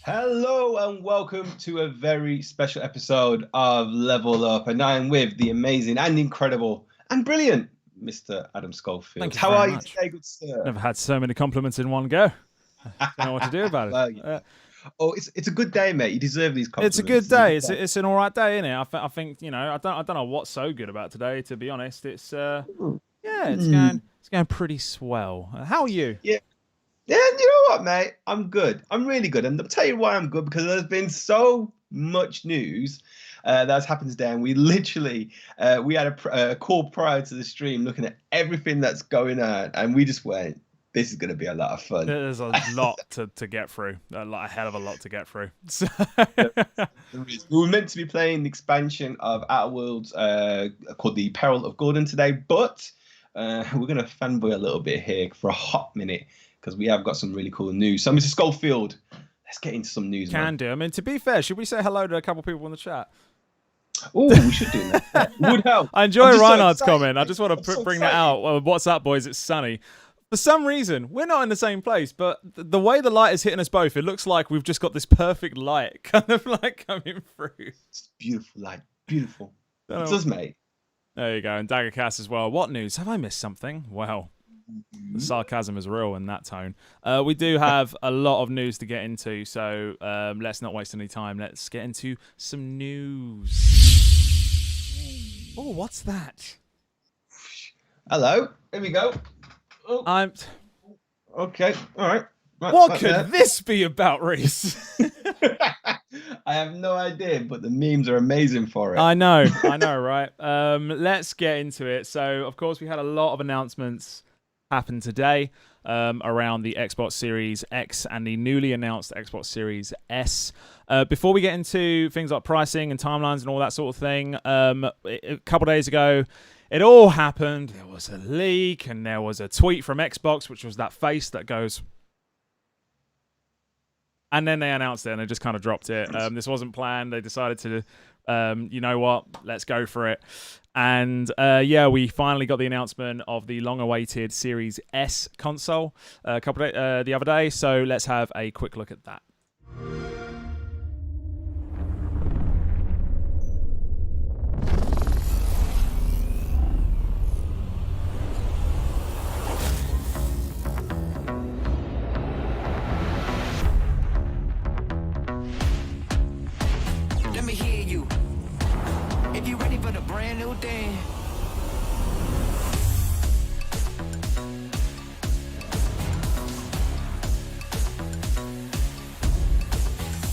Hello and welcome to a very special episode of Level Up, and I'm with the amazing and incredible and brilliant Mr. Adam Thank Schofield. you How very are you much. today, good sir? Never had so many compliments in one go. Don't know what to do about it. Well, oh, it's a good day, mate. You deserve these It's a compliments. good It's a day. good It's day. it's an all right day, isn't it? I think I don't know what's so good about today. To be honest, it's yeah, Mm, it's going pretty swell. How are you? yeah, yeah. And you know what, mate? I'm good. I'm really good, and I'll tell you why I'm good because there's been so much news that's happened today, and we literally we had a call prior to the stream looking at everything that's going on, and we just went, "This is going to be a lot of fun." There's a lot to get through. A hell of a lot to get through. So There is. We were meant to be playing the expansion of Outer Worlds called the Peril of Gordon today, but we're going to fanboy a little bit here for a hot minute because we have got some really cool news. So, Mr. Schofield, let's get into some news, man. can do. I mean, to be fair, should we say hello to a couple people in the chat? Oh, we should do that. Yeah, it would help. I I'm enjoy just so Reinhard's excited, comment. I mate. just want I'm to so bring that excited. out. What's up, boys? It's sunny. For some reason, we're not in the same place, but the way the light is hitting us both, it looks like we've just got this perfect light kind of like coming through. It's beautiful, like beautiful. Don't It know. does, mate. There you go. And Daggercast as well. What news? Have I missed something? Well, the sarcasm is real in that tone. We do have a lot of news to get into, so let's not waste any time. Let's get into some news. Oh, what's that? Hello. Here we go. Oh, I'm. okay. All right. What could this be about, Reese? I have no idea, but the memes are amazing for it. I know, right? Let's get into it. So, of course, we had a lot of announcements happen today around the Xbox Series X and the newly announced Xbox Series S. Before we get into things like pricing and timelines and all that sort of thing, a couple of days ago, it all happened. There was a leak and there was a tweet from Xbox, which was that face that goes... And then they announced it and they just kind of dropped it. This wasn't planned. They decided to, you know what, let's go for it. And yeah, we finally got the announcement of the long-awaited Series S console the other day. So let's have a quick look at that. Let me hear you. If you ready for the brand new thing.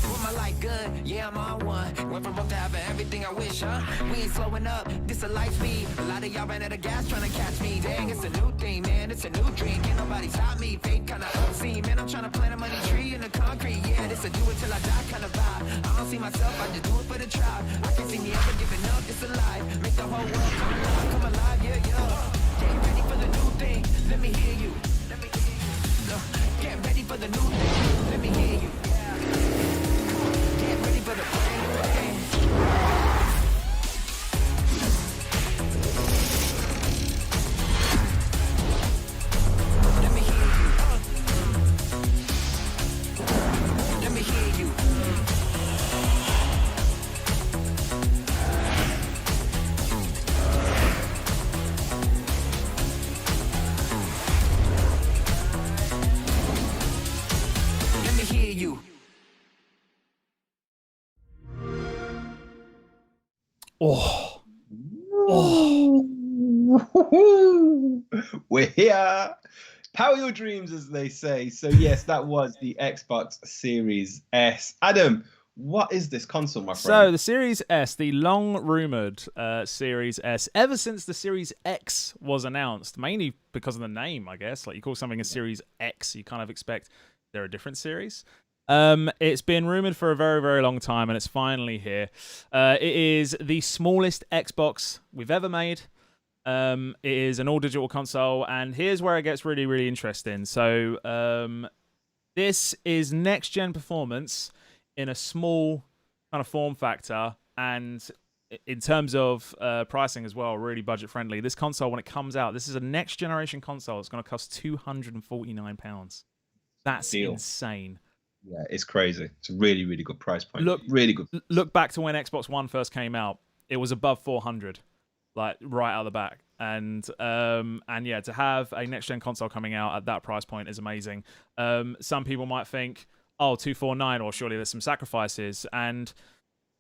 With my life good, yeah, I'm on one. Went from broke to having everything I wish, huh? We ain't slowing up, this a light speed. A lot of y'all ran out of gas trying to catch me. Dang, it's a new thing, man, it's a new dream. Can't nobody stop me, fake kinda obscene. Man, I'm trying to plant a money tree in the concrete. Yeah, this a do it till I die kind of vibe. I don't see myself, I just do it for the tribe. I can see me ever giving up, it's alive. Make the whole world come alive, yeah, yeah. Get ready for the new thing, let me hear you. Get ready for the new thing, let me hear you. Get ready for the brand new thing. Let me hear you. Let me hear you. Let me hear you. Oh, We're here. Power your dreams, as they say. So yes, that was the Xbox Series S. Adam, what is this console, my so friend? the Series S, the long-rumored Series S, ever since the Series X was announced, mainly because of the name, I guess. Like, you call something a Series X, you kind of expect they're a different series. It's been rumored for a very, very long time, and it's finally here. It is the smallest Xbox we've ever made. It is an all-digital console, and here's where it gets really, really interesting. So this is next-gen performance in a small kind of form factor, and in terms of pricing as well, really budget-friendly. This console, when it comes out, this is a next-generation console. It's going to cost £249. That's Deal. insane. Yeah, it's crazy. It's a really, really good price point. Look, Really good. look back to when Xbox One first came out. It was above 400, like right out of the back. And yeah, to have a next gen console coming out at that price point is amazing. Some people might think, oh, 249, or surely there's some sacrifices. And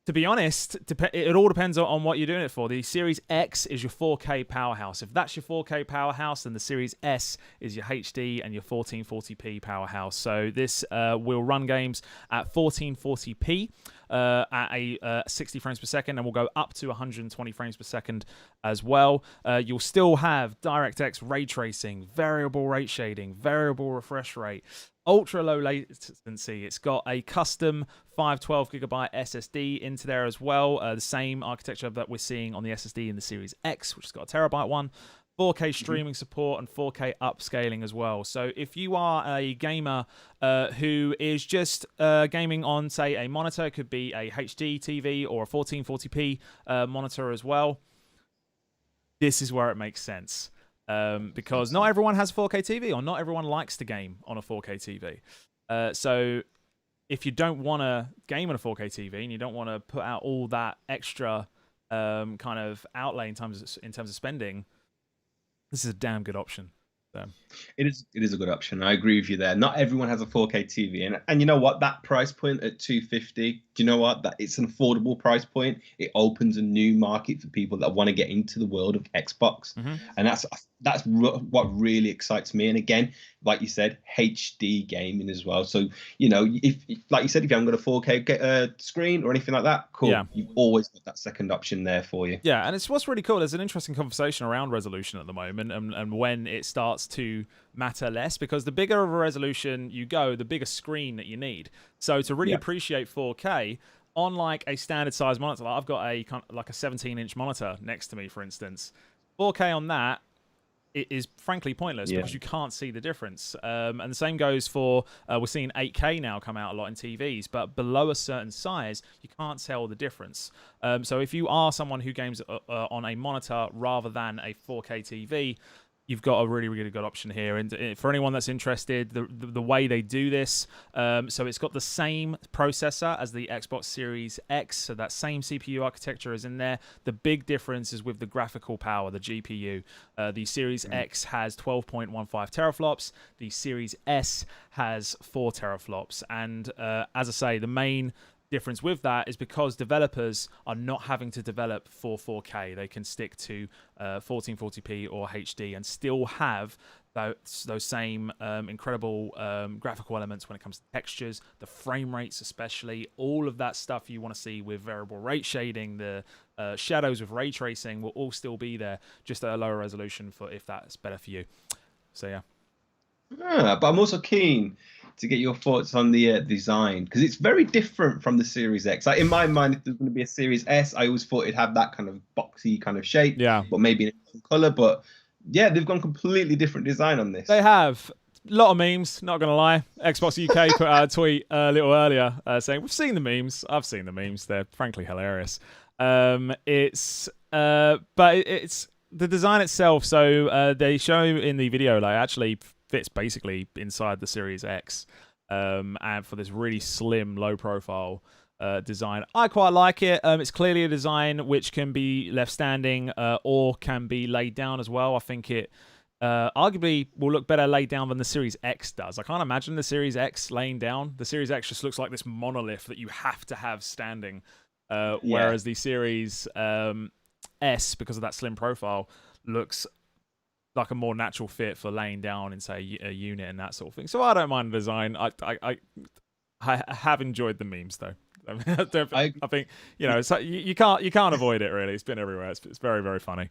to be honest, it all depends on what you're doing it for. The Series X is your 4K powerhouse. If that's your 4K powerhouse, then the Series S is your HD and your 1440p powerhouse. So this will run games at 1440p at a 60 frames per second, and will go up to 120 frames per second as well. You'll still have DirectX ray tracing, variable rate shading, variable refresh rate, ultra low latency. It's got a custom 512GB SSD into there as well. The same architecture that we're seeing on the SSD in the Series X, which has got a terabyte one. 4K streaming support and 4K upscaling as well. So if you are a gamer who is just gaming on, say, a monitor, it could be a HD TV or a 1440p monitor as well, this is where it makes sense. Because not everyone has 4K TV, or not everyone likes to game on a 4K TV. So if you don't want to game on a 4K TV and you don't want to put out all that extra kind of outlay in terms of spending, this is a damn good option. So. It is a good option. I agree with you there. Not everyone has a 4K TV, and you know what? That price point at 250, do you know what? That it's an affordable price point. It opens a new market for people that want to get into the world of Xbox, and that's what really excites me. And again, like you said, HD gaming as well. So you know, if like you said, if you haven't got a 4K screen or anything like that, cool. Yeah. You've always got that second option there for you. Yeah, and it's what's really cool. There's an interesting conversation around resolution at the moment, and when it starts to matter less, because the bigger of a resolution you go, the bigger screen that you need. So to really appreciate 4K on like a standard size monitor, like I've got a 17-inch monitor next to me, for instance, 4K on that, it is frankly pointless because you can't see the difference. And the same goes for, we're seeing 8K now come out a lot in TVs, but below a certain size, you can't tell the difference. So if you are someone who games on a monitor rather than a 4K TV, you've got a really, really good option here. And for anyone that's interested, the way they do this, so it's got the same processor as the Xbox Series X, so that same CPU architecture is in there. The big difference is with the graphical power, the GPU. The Series X has 12.15 teraflops. The Series S has 4 teraflops. And as I say, the main difference with that is because developers are not having to develop for 4K. They can stick to 1440p or HD and still have those same incredible graphical elements when it comes to textures, the frame rates especially, all of that stuff you want to see with variable rate shading, the shadows with ray tracing will all still be there, just at a lower resolution for if that's better for you. So yeah. But I'm also keen to get your thoughts on the design, because it's very different from the Series X. Like in my mind, if there's going to be a Series S, I always thought it'd have that kind of boxy kind of shape, but maybe in a different color. But yeah, they've gone completely different design on this. They have. A lot of memes, not gonna lie. Xbox UK put out a tweet a little earlier saying, we've seen the memes. I've seen the memes. They're frankly hilarious. But it's the design itself. So they show in the video, like, actually fits basically inside the Series X, and for this really slim, low profile design. I quite like it. It's clearly a design which can be left standing or can be laid down as well. I think it arguably will look better laid down than the Series X does. I can't imagine the Series X laying down. The Series X just looks like this monolith that you have to have standing, whereas the Series S, because of that slim profile, looks like a more natural fit for laying down in, say, a unit and that sort of thing. So I don't mind the design. I have enjoyed the memes though. I think it's like, you can't avoid it really. It's been everywhere. It's very, very funny.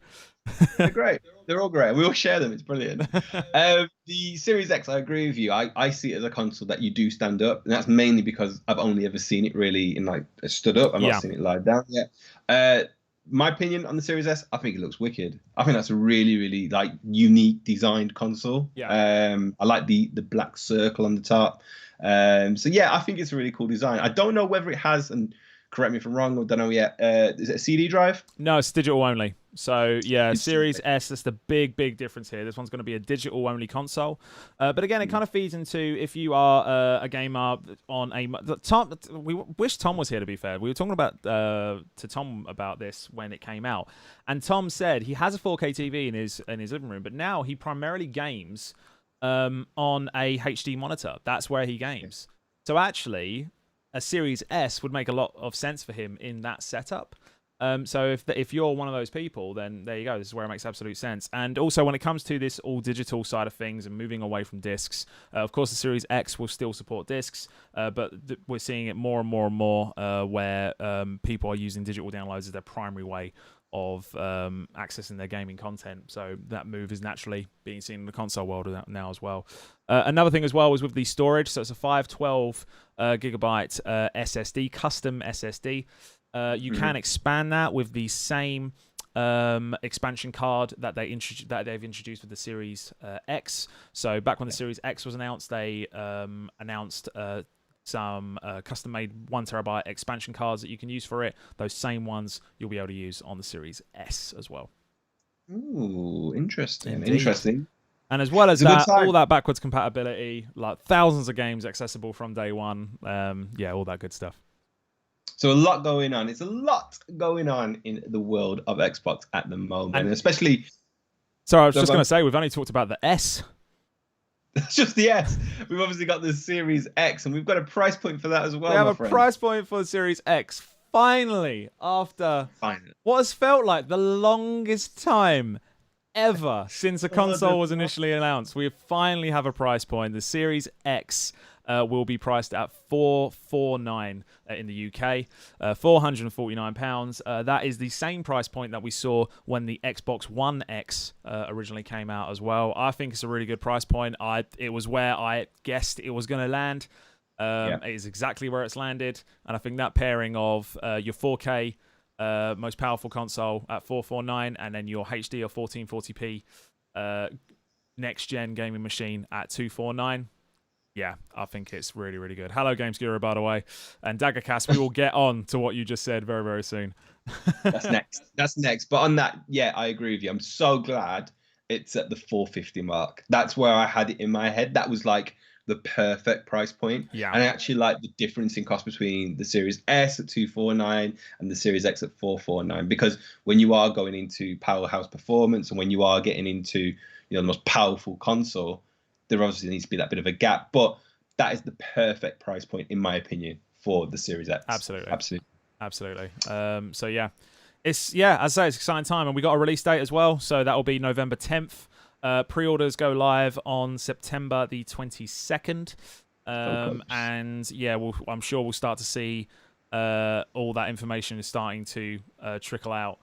They're great. They're all great. We all share them. It's brilliant. The Series X, I agree with you. I see it as a console that you do stand up, and that's mainly because I've only ever seen it really in like stood up. I've not seen it lie down yet. My opinion on the Series S, I think it looks wicked. I think that's a really, really like unique designed console. I like the black circle on the top. So yeah, I think it's a really cool design. I don't know whether it has, and Correct me if I'm wrong. I don't know yet. Is it a CD drive? No, it's digital only. So yeah, It's Series S. That's the big difference here. This one's going to be a digital only console. But again, it kind of feeds into if you are a gamer on a Tom. We wish Tom was here. To be fair, we were talking about to Tom about this when it came out, and Tom said he has a 4K TV in his living room, but now he primarily games on a HD monitor. That's where he games. So actually, a Series S would make a lot of sense for him in that setup. So if you're one of those people, then there you go. This is where it makes absolute sense. And also, when it comes to this all digital side of things and moving away from discs, of course, the Series X will still support discs, but we're seeing it more and more and more where people are using digital downloads as their primary way of accessing their gaming content. So that move is naturally being seen in the console world now as well. Another thing as well was with the storage. So it's a 512 gigabyte SSD, custom SSD. You can expand that with the same expansion card that they've introduced with the Series X. So back when the Series X was announced, they announced some custom-made 1 terabyte expansion cards that you can use for it. Those same ones you'll be able to use on the Series S as well. Ooh, interesting. Indeed. Interesting. And as well as that, all that backwards compatibility, like thousands of games accessible from day one. Yeah, all that good stuff. So a lot going on. It's a lot going on in the world of Xbox at the moment, and especially. Sorry, I was just going to say we've only talked about the S. That's just the S. We've obviously got the Series X, and we've got a price point for that as well. We have a price point for the Series X. Finally, after what has felt like the longest time ever since a console was initially announced, we finally have a price point. The Series X will be priced at $449 in the UK, £449. That is the same price point that we saw when the Xbox One X originally came out as well. I think it's a really good price point. It was where I guessed it was going to land. It is exactly where it's landed, and I think that pairing of your 4K most powerful console at $449, and then your HD or 1440p next gen gaming machine at $249. Yeah, I think it's really, really good. Hello, Games Guru, by the way. And Daggercast, we will get on to what you just said very, very soon. That's next. That's next. But on that, yeah, I agree with you. I'm so glad it's at the 450 mark. That's where I had it in my head. That was like the perfect price point. Yeah. And I actually like the difference in cost between the Series S at $249 and the Series X at $449. Because when you are going into powerhouse performance and when you are getting into the most powerful console, there obviously needs to be that bit of a gap, but that is the perfect price point, in my opinion, for the Series X. Absolutely. So yeah, as I say, it's an exciting time, and we got a release date as well. So that will be November 10th. Pre-orders go live on September the 22nd, and yeah, I'm sure we'll start to see all that information is starting to trickle out.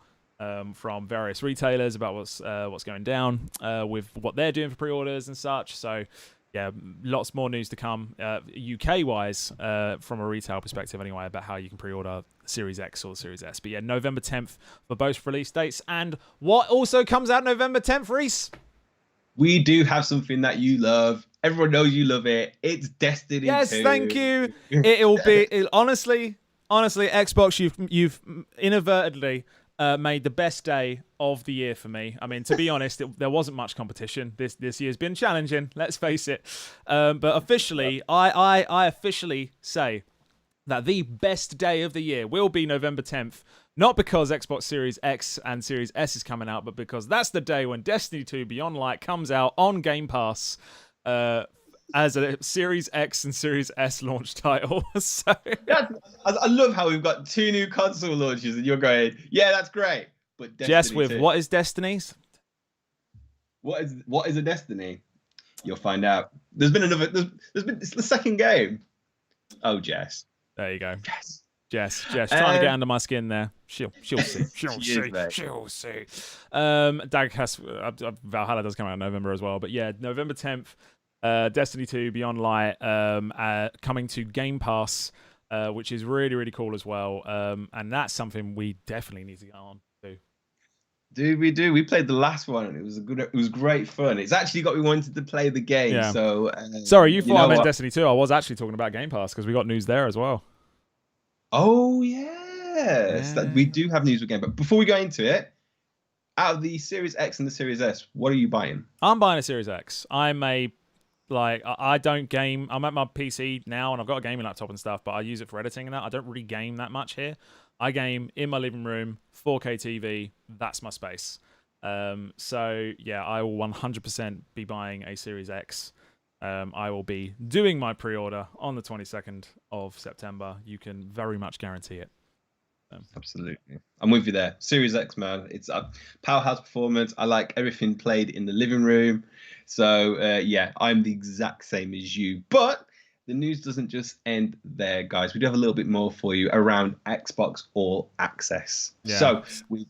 From various retailers about what's going down with what they're doing for pre-orders and such. So, yeah, lots more news to come UK-wise from a retail perspective anyway about how you can pre-order Series X or Series S. But yeah, November 10th for both release dates. And what also comes out November 10th, Reese? We do have something that you love. Everyone knows you love it. It's Destiny 2. Yes, thank you. Honestly, Xbox, you've inadvertently made the best day of the year for me. I mean, to be honest, there wasn't much competition. This year's been challenging, let's face it. But officially, I officially say that the best day of the year will be November 10th. Not because Xbox Series X and Series S is coming out, but because that's the day when Destiny 2 Beyond Light comes out on Game Pass as a Series X and Series S launch title. So I love how we've got 2 new console launches and you're going, yeah, that's great. But Destiny Jess, with 2. what is Destiny's? What is a Destiny? You'll find out. There's been it's the second game. Oh, Jess. There you go. Jess, trying to get under my skin there. She'll see. She'll see. Dagcast, Valhalla does come out in November as well. But yeah, November 10th, Destiny 2 Beyond Light coming to Game Pass, which is really, really cool as well. And that's something we definitely need to get on to. Dude, we do. We played the last one, and it was great fun. It's actually got me wanted to play the game. Yeah. So sorry, you thought I meant Destiny 2. I was actually talking about Game Pass because we got news there as well. Oh yes, that we do have news again. But before we go into it, out of the Series X and the Series S, what are you buying? I'm buying a Series X. I don't game. I'm at my PC now, and I've got a gaming laptop and stuff, but I use it for editing and that. I don't really game that much here. I game in my living room, 4K TV. That's my space. So yeah, I will 100% be buying a Series X. I will be doing my pre-order on the 22nd of September. You can very much guarantee it. Absolutely, I'm with you there. Series X, man, it's a powerhouse performance. I like everything played in the living room. So yeah, I'm the exact same as you. But the news doesn't just end there, guys. We do have a little bit more for you around Xbox All Access. Yeah. So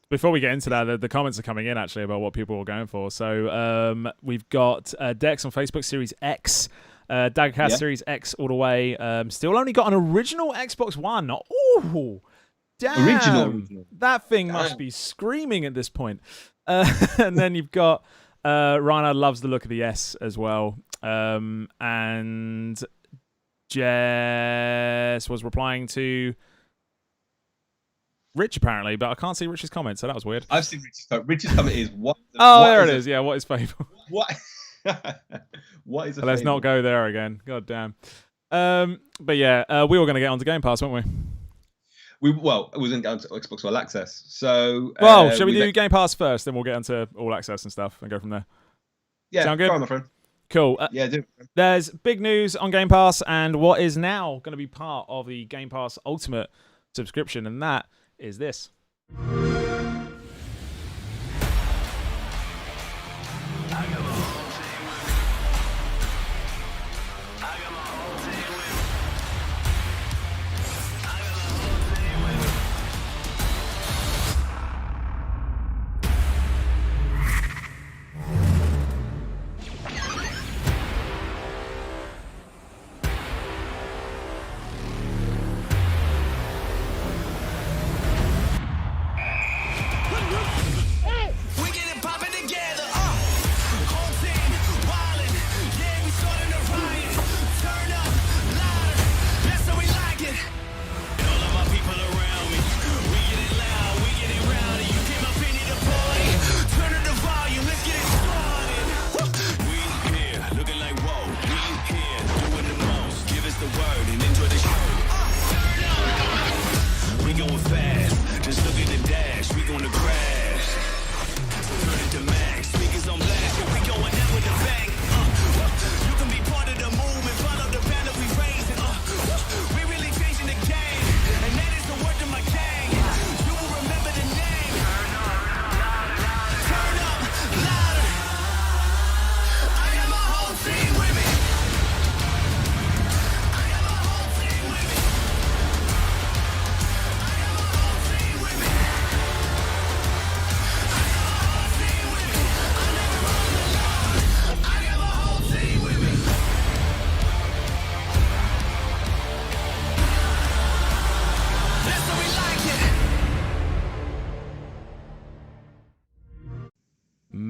before we get into that, the comments are coming in actually about what people are going for. So we've got Dex on Facebook, Series X. Dagcast Series X all the way. Still only got an original Xbox One. Ooh. Damn, original. That thing must be screaming at this point. And then you've got Rana loves the look of the S as well. And Jess was replying to Rich apparently, but I can't see Rich's comment, so that was weird. I've seen Rich's comment. Rich's comment is what? There it is. Yeah, what is favourite? What? What is? Let's not go there again. God damn. But yeah, we were going to get onto Game Pass, weren't we? It was in Xbox All Access. So, shall we do Game Pass first, then we'll get into All Access and stuff and go from there? Yeah, sound good? Go on, my friend. Cool. Yeah, do. There's big news on Game Pass and what is now going to be part of the Game Pass Ultimate subscription, and that is this.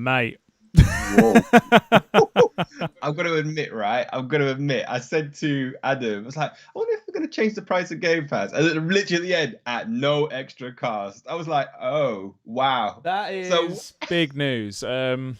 Mate. Whoa. I'm going to admit, I said to Adam, I was like, I wonder if we're going to change the price of Game Pass. And then literally at the end, at no extra cost. I was like, oh, wow. That is big news. So,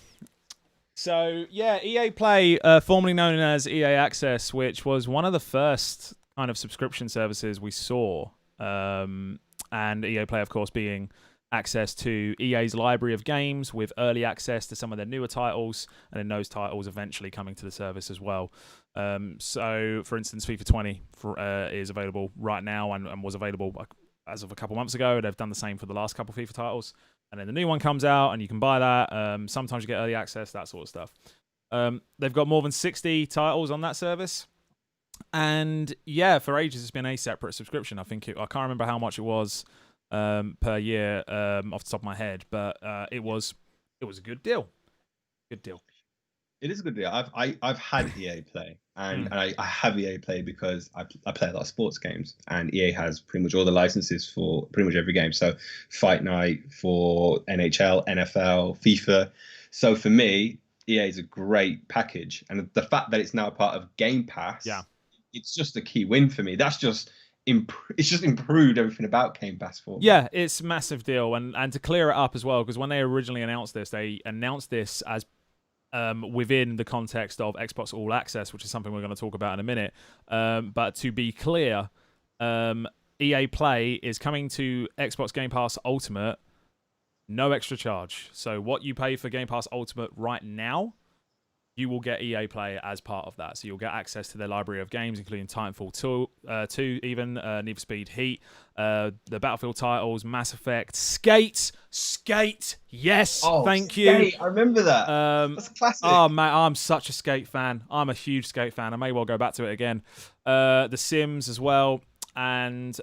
yeah, EA Play, formerly known as EA Access, which was one of the first kind of subscription services we saw. And EA Play, of course, being access to EA's library of games with early access to some of their newer titles, and then those titles eventually coming to the service as well. So, for instance, FIFA 20 is available right now and was available as of a couple months ago. They've done the same for the last couple FIFA titles. And then the new one comes out and you can buy that. Sometimes you get early access, that sort of stuff. They've got more than 60 titles on that service. And yeah, for ages it's been a separate subscription. I can't remember how much it was per year off the top of my head, but it was a good deal. Good deal. It is a good deal. I've had EA Play, and I have EA Play because I play a lot of sports games, and EA has pretty much all the licenses for pretty much every game. So Fight Night for NHL, NFL, FIFA. So for me, EA is a great package, and the fact that it's now part of Game Pass, yeah, it's just a key win for me. That's just it's just improved everything about Game Pass for me. Yeah, it's a massive deal, and to clear it up as well, because when they originally announced this, they announced this as within the context of Xbox All Access, which is something we're going to talk about in a minute. But to be clear, EA Play is coming to Xbox Game Pass Ultimate, no extra charge. So what you pay for Game Pass Ultimate right now, you will get EA Play as part of that. So you'll get access to their library of games, including Titanfall 2 even, Need for Speed Heat, the Battlefield titles, Mass Effect, Skate, yes, thank Skate. you. I remember that. That's classic. Oh, man, I'm such a Skate fan. I'm a huge Skate fan. I may well go back to it again. The Sims as well. And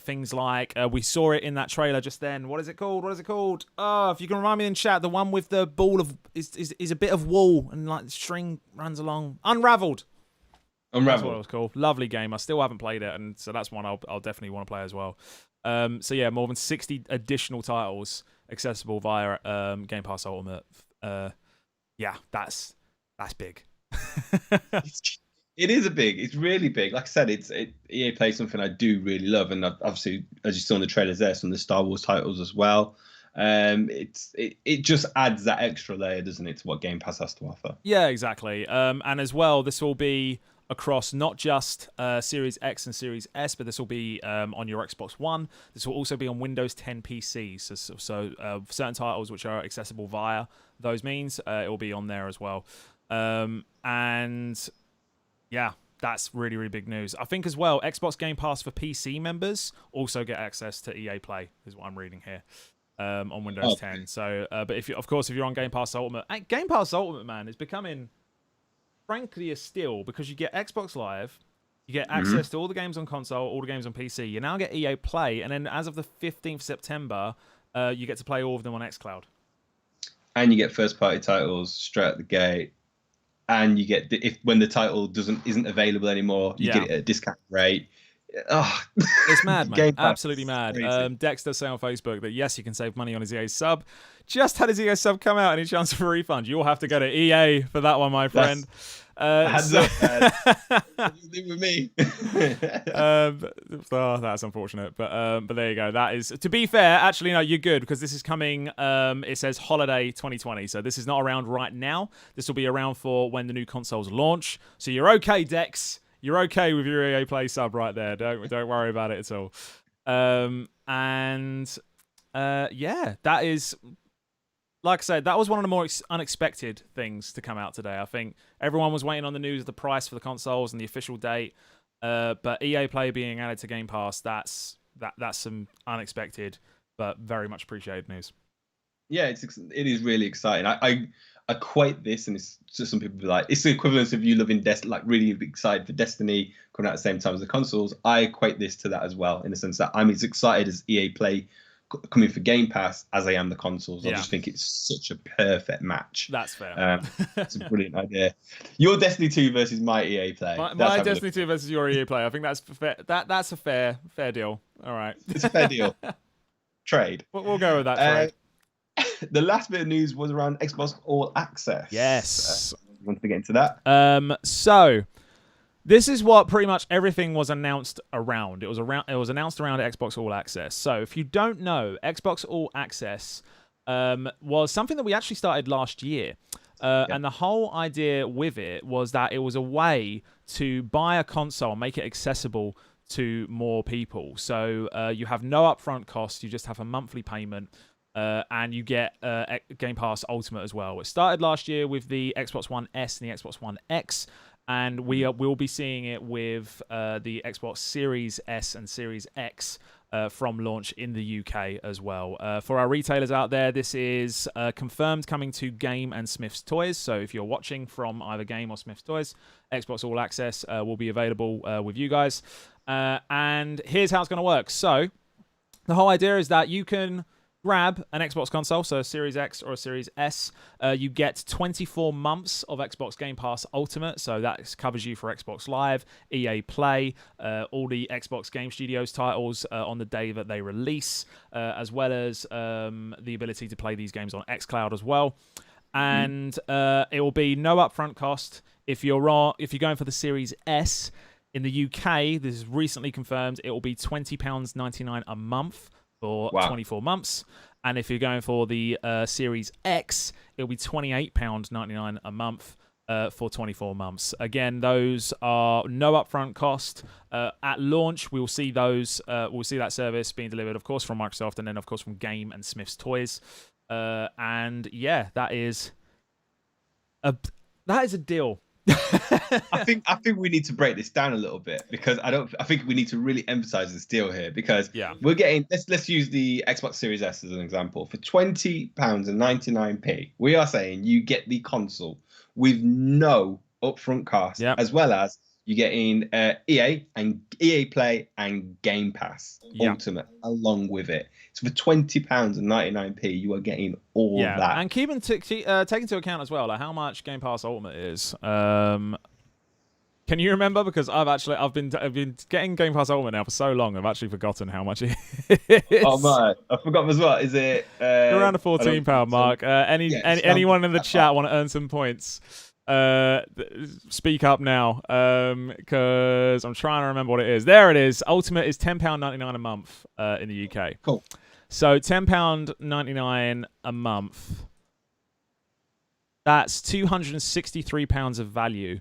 things like we saw it in that trailer just then. What is it called? Oh, if you can remind me in chat, the one with the ball of is a bit of wool and like the string runs along. Unraveled. That's what it was called. Lovely game. I still haven't played it, and so that's one I'll definitely want to play as well. So yeah, more than 60 additional titles accessible via Game Pass Ultimate. Yeah, that's big. It is it's really big. Like I said, EA Play something I do really love, and obviously, as you saw in the trailers, there's some of the Star Wars titles as well. It just adds that extra layer, doesn't it, to what Game Pass has to offer? Yeah, exactly. And as well, this will be across not just Series X and Series S, but this will be on your Xbox One. This will also be on Windows 10 PCs. So certain titles which are accessible via those means, it will be on there as well. And yeah, that's really, really big news. I think as well, Xbox Game Pass for PC members also get access to EA Play, is what I'm reading here, on Windows 10. So, but if you're on Game Pass Ultimate, Game Pass Ultimate, man, is becoming, frankly, a steal because you get Xbox Live, you get access to all the games on console, all the games on PC. You now get EA Play, and then as of the 15th September, you get to play all of them on xCloud. And you get first-party titles straight out the gate. And you get when the title isn't available anymore, you get it at a discount rate. Oh, it's mad, man. Absolutely mad. Dex does say on Facebook that yes, you can save money on his EA sub. Just had his EA sub come out, any chance of a refund? You'll have to go to EA for that one, my friend. Hands up, man. Live with me. That's unfortunate, but there you go. That is, to be fair, actually no, you're good because this is coming. It says holiday 2020, so this is not around right now. This will be around for when the new consoles launch. So you're okay, Dex. You're okay with your EA Play sub right there. Don't worry about it at all. Yeah, that is. Like I said, that was one of the more unexpected things to come out today. I think everyone was waiting on the news of the price for the consoles and the official date. But EA Play being added to Game Pass, that's some unexpected but very much appreciated news. Yeah, it is really exciting. I equate this, and it's just some people be like, it's the equivalent of you loving like really excited for Destiny coming out at the same time as the consoles. I equate this to that as well, in the sense that I'm as excited as EA Play coming for Game Pass as I am the consoles. I just think it's such a perfect match. That's fair. It's a brilliant idea. Your Destiny 2 versus my EA Play. My Destiny 2 versus your EA Play. I think that's fair. That's a fair deal. All right. It's a fair deal. Trade. We'll go with that trade. The last bit of news was around Xbox All Access. Yes. Want to get into that? So this is what pretty much everything was announced around. It was announced around Xbox All Access. So if you don't know, Xbox All Access was something that we actually started last year. And the whole idea with it was that it was a way to buy a console and make it accessible to more people. So you have no upfront cost. You just have a monthly payment. And you get Game Pass Ultimate as well. It started last year with the Xbox One S and the Xbox One X. And we'll be seeing it with the Xbox Series S and Series X from launch in the UK as well. For our retailers out there, this is confirmed coming to Game and Smith's Toys. So if you're watching from either Game or Smith's Toys, Xbox All Access will be available with you guys. And here's how it's going to work. So the whole idea is that you can grab an Xbox console, so a Series X or a Series S. You get 24 months of Xbox Game Pass Ultimate, so that covers you for Xbox Live, EA Play, all the Xbox Game Studios titles on the day that they release, as well as the ability to play these games on xCloud as well. And it will be no upfront cost. If you're going for the Series S, In the UK, this is recently confirmed. It will be £20.99 a month for 24 months. And if you're going for the Series X, it'll be £28.99 a month for 24 months. Again, those are no upfront cost. At launch, we'll see those. We'll see that service being delivered, of course, from Microsoft, and then, of course, from Game and Smith's Toys. And yeah, that is a deal. I think we need to break this down a little bit, because I think we need to really emphasize this deal here, because we're getting, let's use the Xbox Series S as an example. For £20.99, we are saying you get the console with no upfront cost, as well as you get in EA and EA Play and Game Pass Ultimate along with it. So for £20.99, you are getting all that. And take into account as well, like, how much Game Pass Ultimate is. Can you remember? Because I've been getting Game Pass Ultimate now for so long, I've actually forgotten how much it is. Oh man, I forgot as well. Is it around the £14 mark? Anyone in the chat want to earn some points? Speak up now, because I'm trying to remember what it is. There it is. Ultimate is £10.99 a month in the UK. Cool. So £10.99 a month. That's £263 of value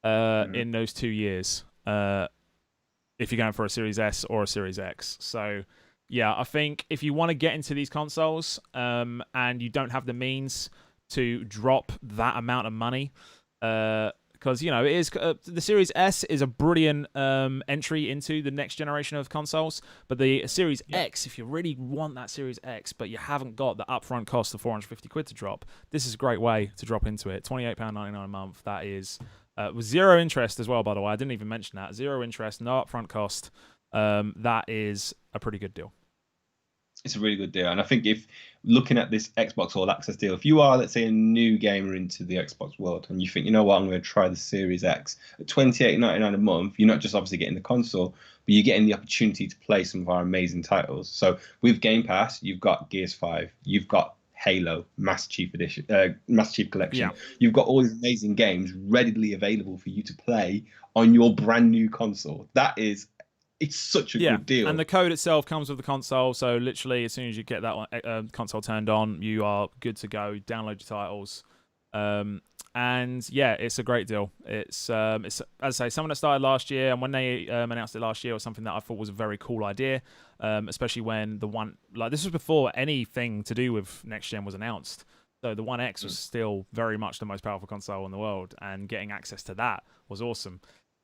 in those 2 years. If you're going for a Series S or a Series X. So yeah, I think if you want to get into these consoles and you don't have the means to drop that amount of money, because it is the Series S is a brilliant entry into the next generation of consoles, but the Series X, if you really want that Series X but you haven't got the upfront cost of £450 to drop, this is a great way to drop into it. £28.99 a month. That is with zero interest as well, by the way. I didn't even mention that. Zero interest, no upfront cost. That is a pretty good deal. It's a really good deal. And I think if looking at this Xbox All Access deal, if you are, let's say, a new gamer into the Xbox world and you think, you know what, I'm going to try the Series X at $28.99 a month, you're not just obviously getting the console, but you're getting the opportunity to play some of our amazing titles. So with Game Pass, you've got Gears 5, you've got Halo, Master Chief Collection. You've got all these amazing games readily available for you to play on your brand new console. It's such a good deal. And the code itself comes with the console, so literally as soon as you get that console turned on, you are good to go. Download your titles. And yeah, it's a great deal. It's as I say, something that started last year, and when they announced it last year, was something that I thought was a very cool idea, especially when this was before anything to do with next gen was announced. So the One X was still very much the most powerful console in the world, and getting access to that was awesome.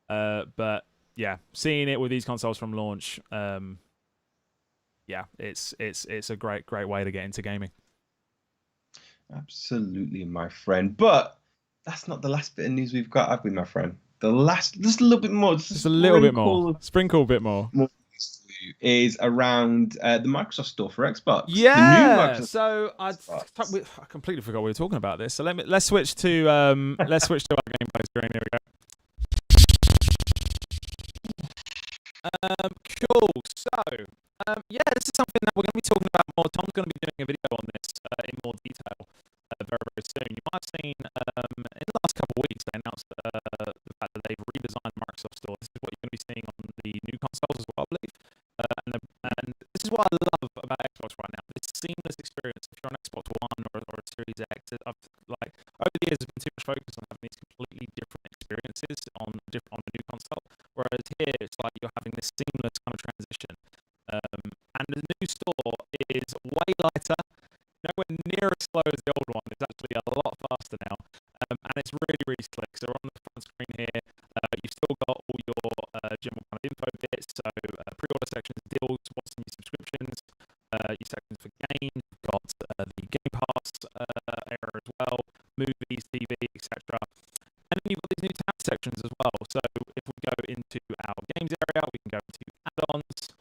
But yeah, seeing it with these consoles from launch, it's a great way to get into gaming. Absolutely, my friend. But that's not the last bit of news we've got, have we, my friend? Just a little bit more. Just a little bit more. Sprinkle a bit more. Is around the Microsoft Store for Xbox. Yeah. So I completely forgot we were talking about this. So let's switch to our gameplay screen. Here we go. Cool. So, this is something that we're going to be talking about more. Tom's going to be doing a video on this in more detail very, very soon. You might have seen in the last couple of weeks they announced the fact that they've redesigned the Microsoft Store. This is what you're going to be seeing on the new consoles as well, I believe. And this is what I love about Xbox right now. This seamless experience. If you're on Xbox One or a Series X, over the years, there's been too much focus on having these completely different experiences on a new console. Whereas here, it's like you're having this seamless kind of transition. And the new store is way lighter, nowhere near as slow as the old one. It's actually a lot faster now. And it's really, really slick. So on the front screen here, you've still got all your general kind of info bits. So pre-order sections, deals, what's in your subscriptions, your sections for games. You've got the Game Pass area as well, movies, TV, etc. And then you've got these new tab sections as well. So if we go into our games area, we can go into add-ons,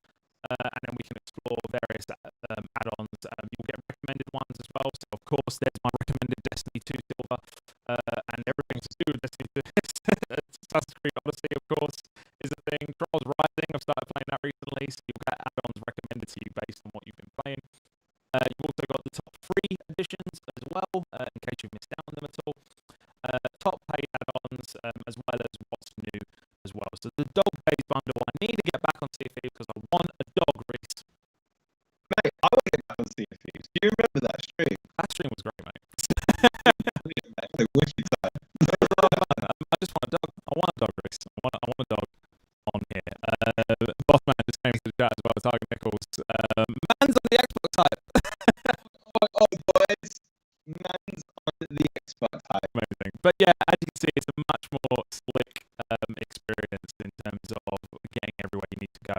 and then we can explore various add-ons. You'll get recommended ones as well. So of course, there's my recommended Destiny 2 Silver, and everything to do with Destiny 2. Assassin's Creed Odyssey, of course, is a thing. Trials Rising, I've started playing that recently, so you'll get add-ons recommended to you based on what you've been playing. You've also got the top 3 editions as well, in case you've missed out on them at all. Top paid add-ons, as well as what's new as well. So the dog-based bundle, I need to get back on Sea of Thieves because I want a dog, Reese. Mate, I want to get back on Sea of Thieves. Do you remember that stream? That stream was great, mate. The wicked time. I just want a dog. I want a dog, Reese. I want a dog on here. Bossman just came to the chat as well as Tiger Nichols. Man's on the Xbox type. Oh, boys. Man's on the Xbox type. Amazing. But yeah, as you can see, it's a much more slick experience in terms of getting everywhere you need to go.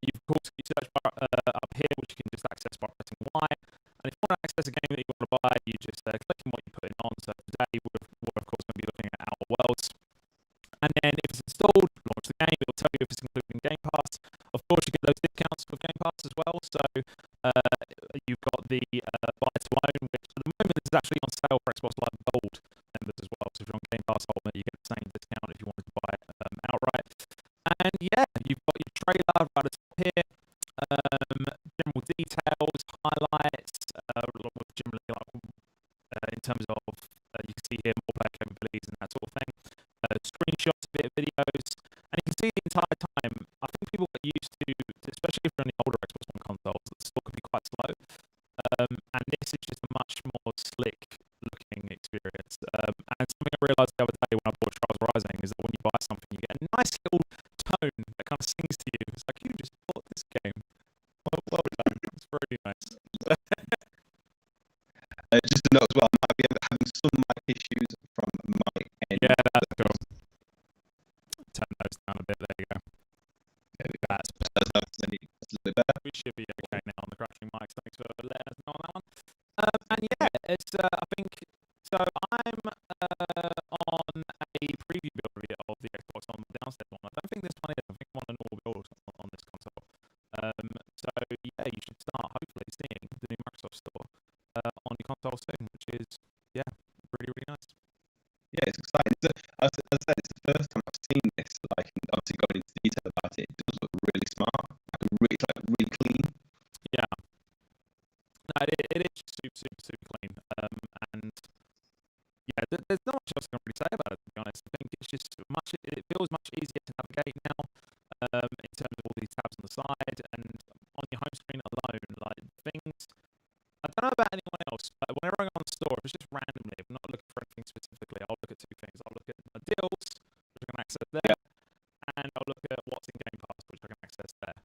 You've of course your search bar up here, which you can just access by pressing Y. And if you want to access a game that you want to buy, you just click on what you're putting on. So today we're of course going to be looking at Outer Worlds. And then if it's installed, launch the game. It'll tell you if it's included in Game Pass. Of course, you get those discounts with Game Pass as well. So you've got the buy to own, which at the moment is actually on sale for Xbox Live Gold members as well. So if you're on Game Pass Ultimate, you get the same discount if you wanted to buy it outright. And yeah, you've got your trailer right at the top here. General details, highlights, generally like in terms of you can see here more player capabilities and that sort of thing. Screenshots, a bit of videos, and you can see the entire time. I think people get used to, especially if you're on the older Xbox One consoles, that the store can be quite slow. And this is just a much more slick looking experience. And something I realised the other day when I bought Trials Rising is that when you buy something, you get a nice little tone that kind of sings to you. It's like, you just bought this game. Well done. It's really nice. Just a note as well, I might be having some mic issues from my end. Yeah, that's cool. Turn those down a bit. There you go. There we go. That's a little bit better. We should be okay now on the cracking mics. Thanks for letting us know on that one. And yeah, it's I think so. I'm on a preview build of the Xbox on the downstairs one. I don't think this one is. I think I'm on a normal build on this console. So yeah, you should start hopefully seeing the new Microsoft Store on your console soon, which is really nice. Yeah, it's exciting. As I said, it's the first time I've seen this. Like, obviously going into detail about it, it does look really smart. Really clean. Yeah. No, it is super clean. And yeah, there's not much else I can really say about it, to be honest. I think it's just it feels much easier to navigate now in terms of all these tabs on the side and on your home screen alone. Like things, I don't know about anyone else, but whenever I go on the store, if it's just randomly, if I'm not looking for anything specifically, I'll look at two things. I'll look at my deals, which I can access there, and I'll look at what's in Game Pass, which I can access there.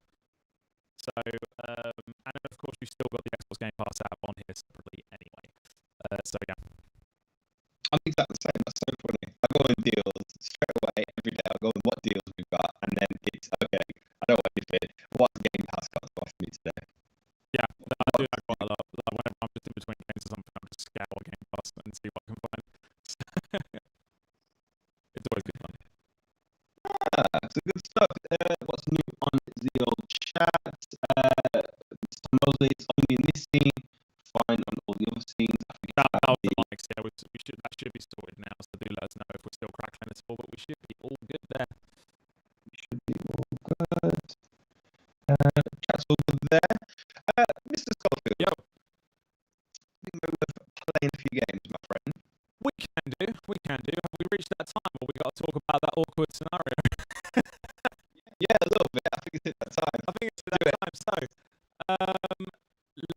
So, and then of course you've still got the Xbox Game Pass app on here separately anyway. So yeah. I think that's the same. That's so funny. I go on deals straight away every day. I go on what deals we've got, and then it's okay. I don't want anything. What's Game Pass got to offer me today? Yeah, I do that quite a lot. Like whenever I'm just in between games or something, I'll just scour Game Pass and see what I can find. It's always good fun. So good stuff. What's new on the old chat? Mr. Mosley, it's only in this scene. Fine on all the other scenes. That was the mics. Yeah, that should be sorted now. So do let us know if we're still crackling at all, but we should be all good there. We should be all good. Chat's all good there. Mr. Schofield. Yo. I think we're playing a few games, my friend. We can do. Have we reached that time where we got to talk about that awkward scenario? Yeah, a little bit. I think it's at that time. So,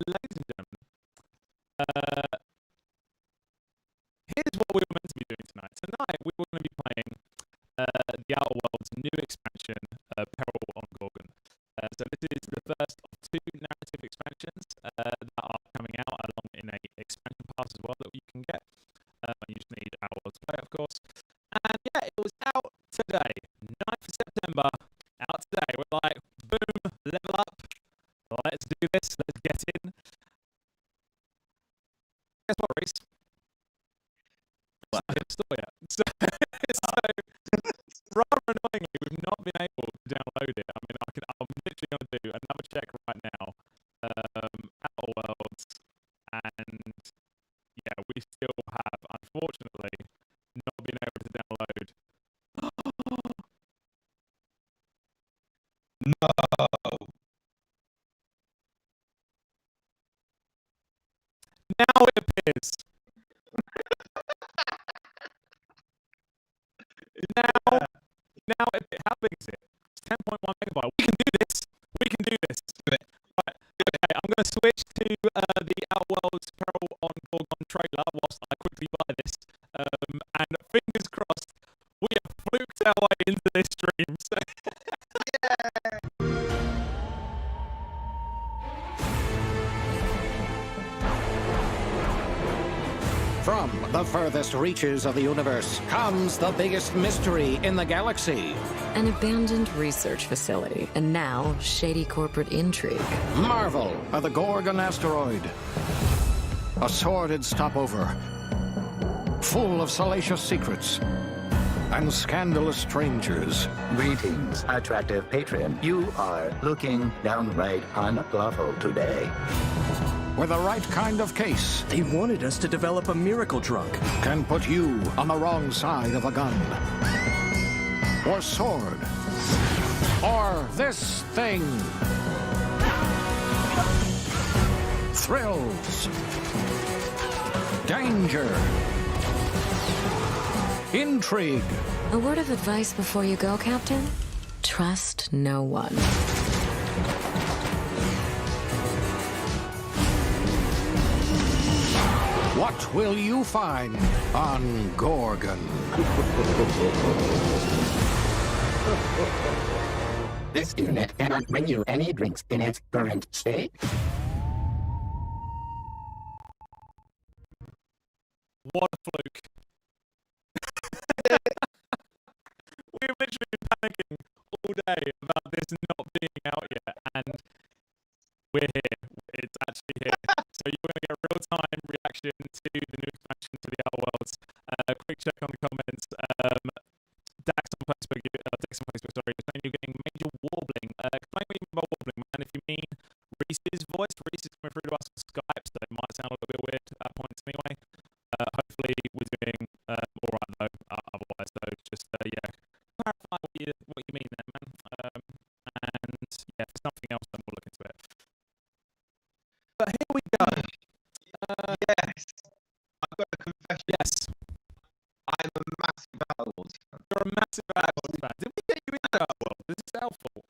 ladies and gentlemen, here's what we were meant to be doing tonight. Tonight, we were going to be playing the Outer Worlds new expansion, Peril on Gorgon. So this is the first of two narrative expansions that are coming out along in a expansion pass as well that you can get. You just need Outer Worlds to play, of course. And yeah, it was out today, 9th of September. Out today. We're like, boom, level up. Let's do this. Let's get in. Guess what, Reese? It's not hit the store yet. So, rather annoyingly, we've not been able to download it. I mean, I'm literally going to do another check right now. Outer Worlds, and yeah, we still have, unfortunately, not been able to download. No. Now it appears. Now How big is it? It's 10.1 megabyte. We can do this. We can do this. Right. Okay, I'm going to switch to the Outworld's Peril on Gorgon trailer whilst I quickly buy this. And fingers crossed, we have fluked our way into this stream. So From the furthest reaches of the universe comes the biggest mystery in the galaxy. An abandoned research facility, and now shady corporate intrigue. Marvel of the Gorgon asteroid. A sordid stopover, full of salacious secrets and scandalous strangers. Greetings, attractive patron. You are looking downright unlawful today. With the right kind of case, They wanted us to develop a miracle drug. can put you on the wrong side of a gun. Or sword. Or this thing. Thrills. Danger. Intrigue. A word of advice before you go, Captain? Trust no one. What will you find on Gorgon? This unit cannot bring you any drinks in its current state. what a fluke. We've literally been panicking all day about this not being out yet, and we're here. It's actually here. So you're going to get a real-time reaction to the new expansion to the Outer Worlds. Quick check on the comments. Dax on Facebook, sorry, you're saying you're getting major warbling. Explain what you mean by warbling, man. If you mean Reese's voice, Reese is coming through to us on Skype, so it might sound a little bit weird at points anyway. Hopefully we're doing all right though. Otherwise, though, just yeah, clarify what you mean there, man. And yeah, for something else, then we'll look into it. But here we go. Yes, I've got a confession. Yes, I'm a massive Outworlds fan. you're a massive Outworld fan. Did we get you into Outworld? Is this our fault?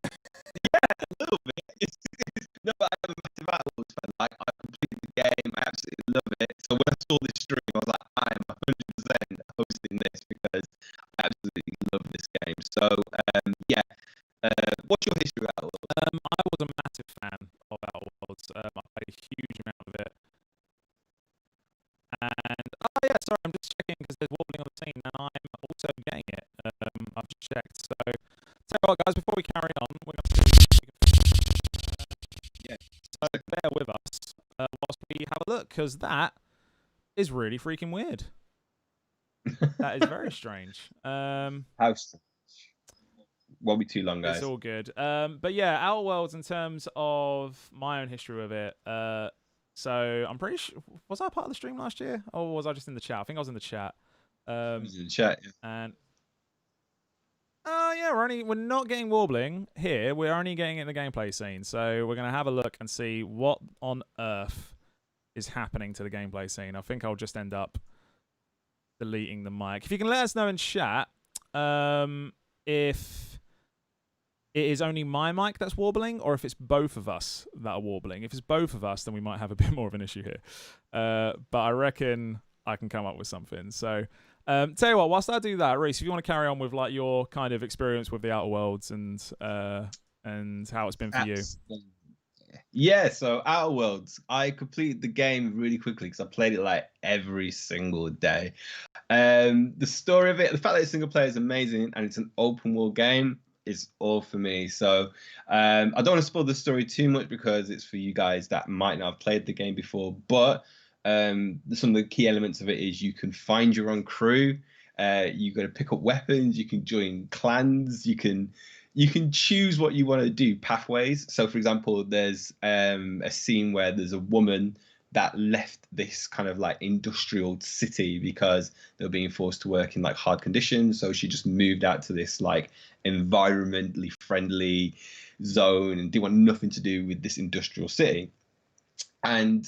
Yeah, a little bit. No, but I'm a massive Outworlds fan. Like, I completed the game. I absolutely love it. So when I saw this stream, I was like, I'm 100% hosting this because I absolutely love this game. So, yeah. What's your history with Outworlds? I was a massive fan of Outworlds. I played a huge amount of it. And oh yeah, sorry, I'm just checking because there's wobbling on the scene, and I'm also getting it. I've just checked. So, tell you what, guys, before we carry on, we're going to so bear with us whilst we have a look, because that is really freaking weird. That is very strange. House. Won't be too long, guys. It's all good. But yeah, Outer Worlds, in terms of my own history with it. So I'm pretty sure, was I part of the stream last year, or was I just in the chat? I think I was in the chat. I was in the chat, yeah. And yeah, we're not getting warbling here. We're only getting it in the gameplay scene. So we're gonna have a look and see what on earth is happening to the gameplay scene. I think I'll just end up deleting the mic. If you can let us know in chat, if it is only my mic that's warbling, or if it's both of us that are warbling. If it's both of us, then we might have a bit more of an issue here. But I reckon I can come up with something. So, tell you what, whilst I do that, Reese, if you want to carry on with like your kind of experience with the Outer Worlds and how it's been for you. Yeah, so Outer Worlds, I completed the game really quickly because I played it like every single day. The story of it, the fact that it's single player is amazing, and it's an open world game is all for me. So I don't want to spoil the story too much because it's for you guys that might not have played the game before, but some of the key elements of it is you can find your own crew, you got to pick up weapons, you can join clans, you can choose what you want to do, pathways. So for example, there's a scene where there's a woman that left this kind of like industrial city because they were being forced to work in like hard conditions. So she just moved out to this like environmentally friendly zone and didn't want nothing to do with this industrial city. And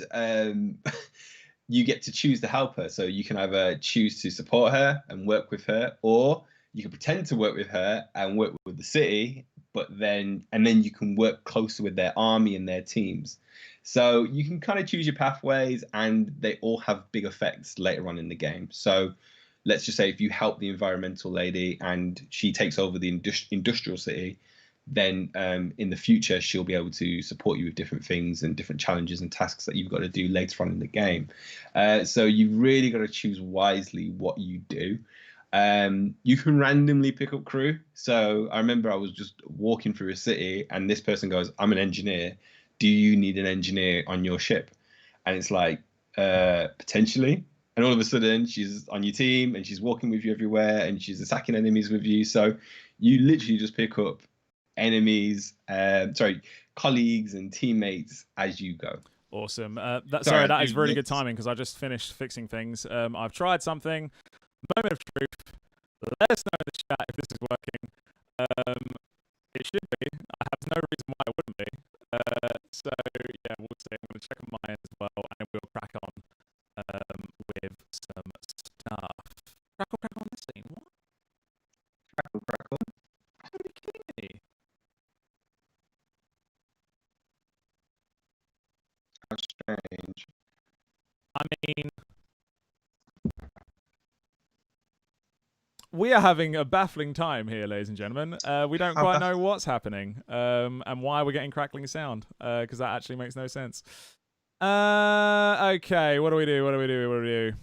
you get to choose to help her. So you can either choose to support her and work with her, or you can pretend to work with her and work with the city, but then you can work closer with their army and their teams. So you can kind of choose your pathways, and they all have big effects later on in the game. So let's just say if you help the environmental lady and she takes over the industrial city, then in the future she'll be able to support you with different things and different challenges and tasks that you've got to do later on in the game. So you've really got to choose wisely what you do. You can randomly pick up crew. So I remember I was just walking through a city and this person goes, I'm an engineer. Do you need an engineer on your ship? And it's like, potentially. And all of a sudden she's on your team and she's walking with you everywhere and she's attacking enemies with you. So you literally just pick up enemies, colleagues and teammates as you go. Awesome. That is really good timing because I just finished fixing things. I've tried something. Moment of truth. Let us know in the chat if this is working. It should be. I have no reason why it wouldn't be. So yeah, we'll see. I'm going to check on my end as well, and we'll crack on with some stuff. Crack on this scene. What? Crackle. Are you kidding me? How strange. I mean, we are having a baffling time here, ladies and gentlemen. We don't quite know what's happening and why we're getting crackling sound because that actually makes no sense. Okay, what do we do?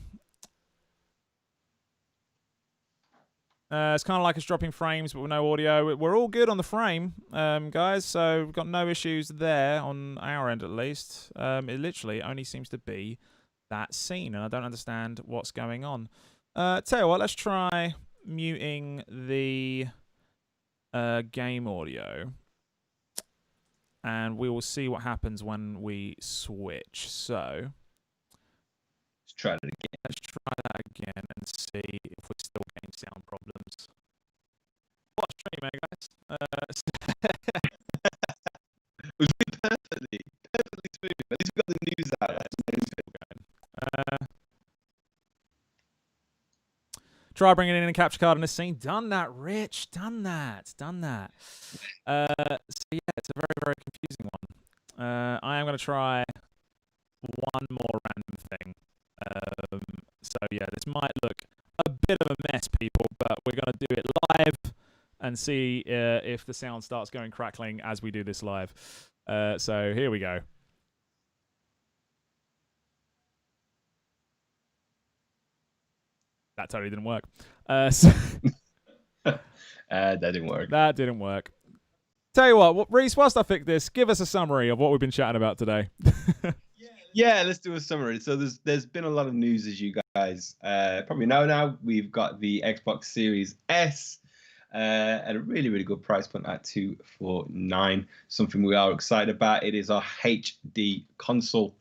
It's kind of like it's dropping frames, but with no audio. We're all good on the frame, guys, so we've got no issues there on our end at least. It literally only seems to be that scene, and I don't understand what's going on. Tell you what, let's try muting the game audio, and we will see what happens when we switch. So let's try it again. Let's try that again and see if we're still getting sound problems. What stream, guys? It was perfectly smooth. At least we got the news out. Try bringing in a capture card in this scene. Done that, Rich. Done that. So yeah, it's a very, very confusing one. I am going to try one more random thing. So yeah, this might look a bit of a mess, people, but we're going to do it live and see if the sound starts going crackling as we do this live. So here we go. That totally didn't work. That didn't work. That didn't work. Tell you what, Reese, whilst I fix this, give us a summary of what we've been chatting about today. Yeah, let's do a summary. So there's been a lot of news, as you guys probably know now. We've got the Xbox Series S at a really, really good price point at $249. Something we are excited about. It is our HD console.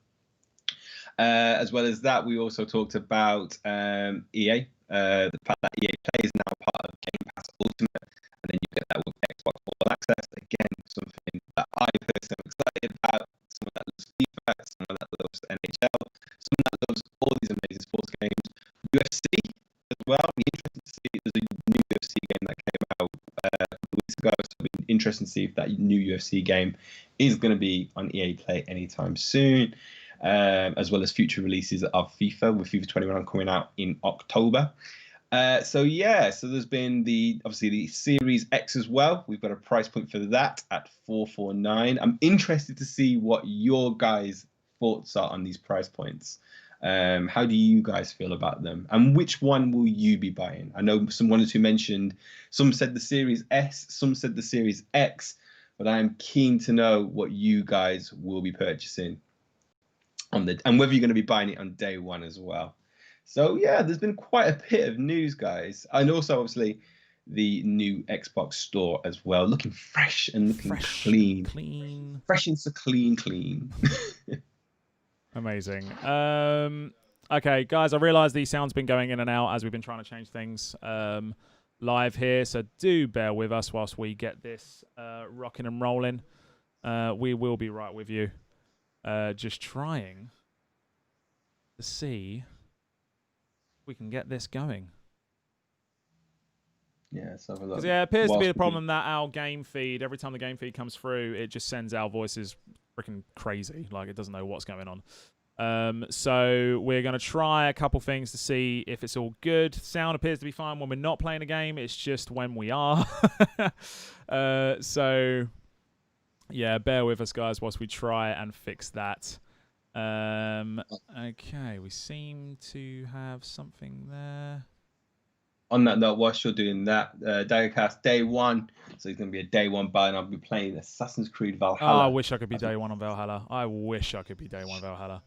As well as that, we also talked about EA, the fact that EA Play is now part of Game Pass Ultimate, and then you get that with Xbox All Access. Again, something that I personally am excited about. Someone that loves FIFA, someone that loves NHL, someone that loves all these amazing sports games. UFC as well. It'll be interesting to see. There's a new UFC game that came out a couple of weeks ago, so it'll be interesting to see if that new UFC game is going to be on EA Play anytime soon. As well as future releases of FIFA, with FIFA 21 coming out in October. So there's been obviously the Series X as well. We've got a price point for that at $449. I'm interested to see what your guys' thoughts are on these price points. How do you guys feel about them? And which one will you be buying? I know one or two mentioned, some said the Series S, some said the Series X, but I'm keen to know what you guys will be purchasing and whether you're going to be buying it on day one as well. So yeah, there's been quite a bit of news, guys, and also obviously the new Xbox store as well, looking fresh and looking clean. Fresh and so clean. Amazing. Okay, guys, I realise the sound's been going in and out as we've been trying to change things live here, so do bear with us whilst we get this rocking and rolling. We will be right with you. Just trying to see if we can get this going. Yeah, let's have a look. Because it appears to be Whilst the we- problem that our game feed, every time the game feed comes through, it just sends our voices freaking crazy. Like, it doesn't know what's going on. So we're going to try a couple things to see if it's all good. Sound appears to be fine when we're not playing a game. It's just when we are. So, yeah, bear with us, guys, whilst we try and fix that. Okay, we seem to have something there. On that note, whilst you're doing that, Daggercast day 1, so it's going to be a day 1 buy, and I'll be playing Assassin's Creed Oh, Valhalla. I wish I could be day 1 on Valhalla. I wish I could be day 1 Valhalla.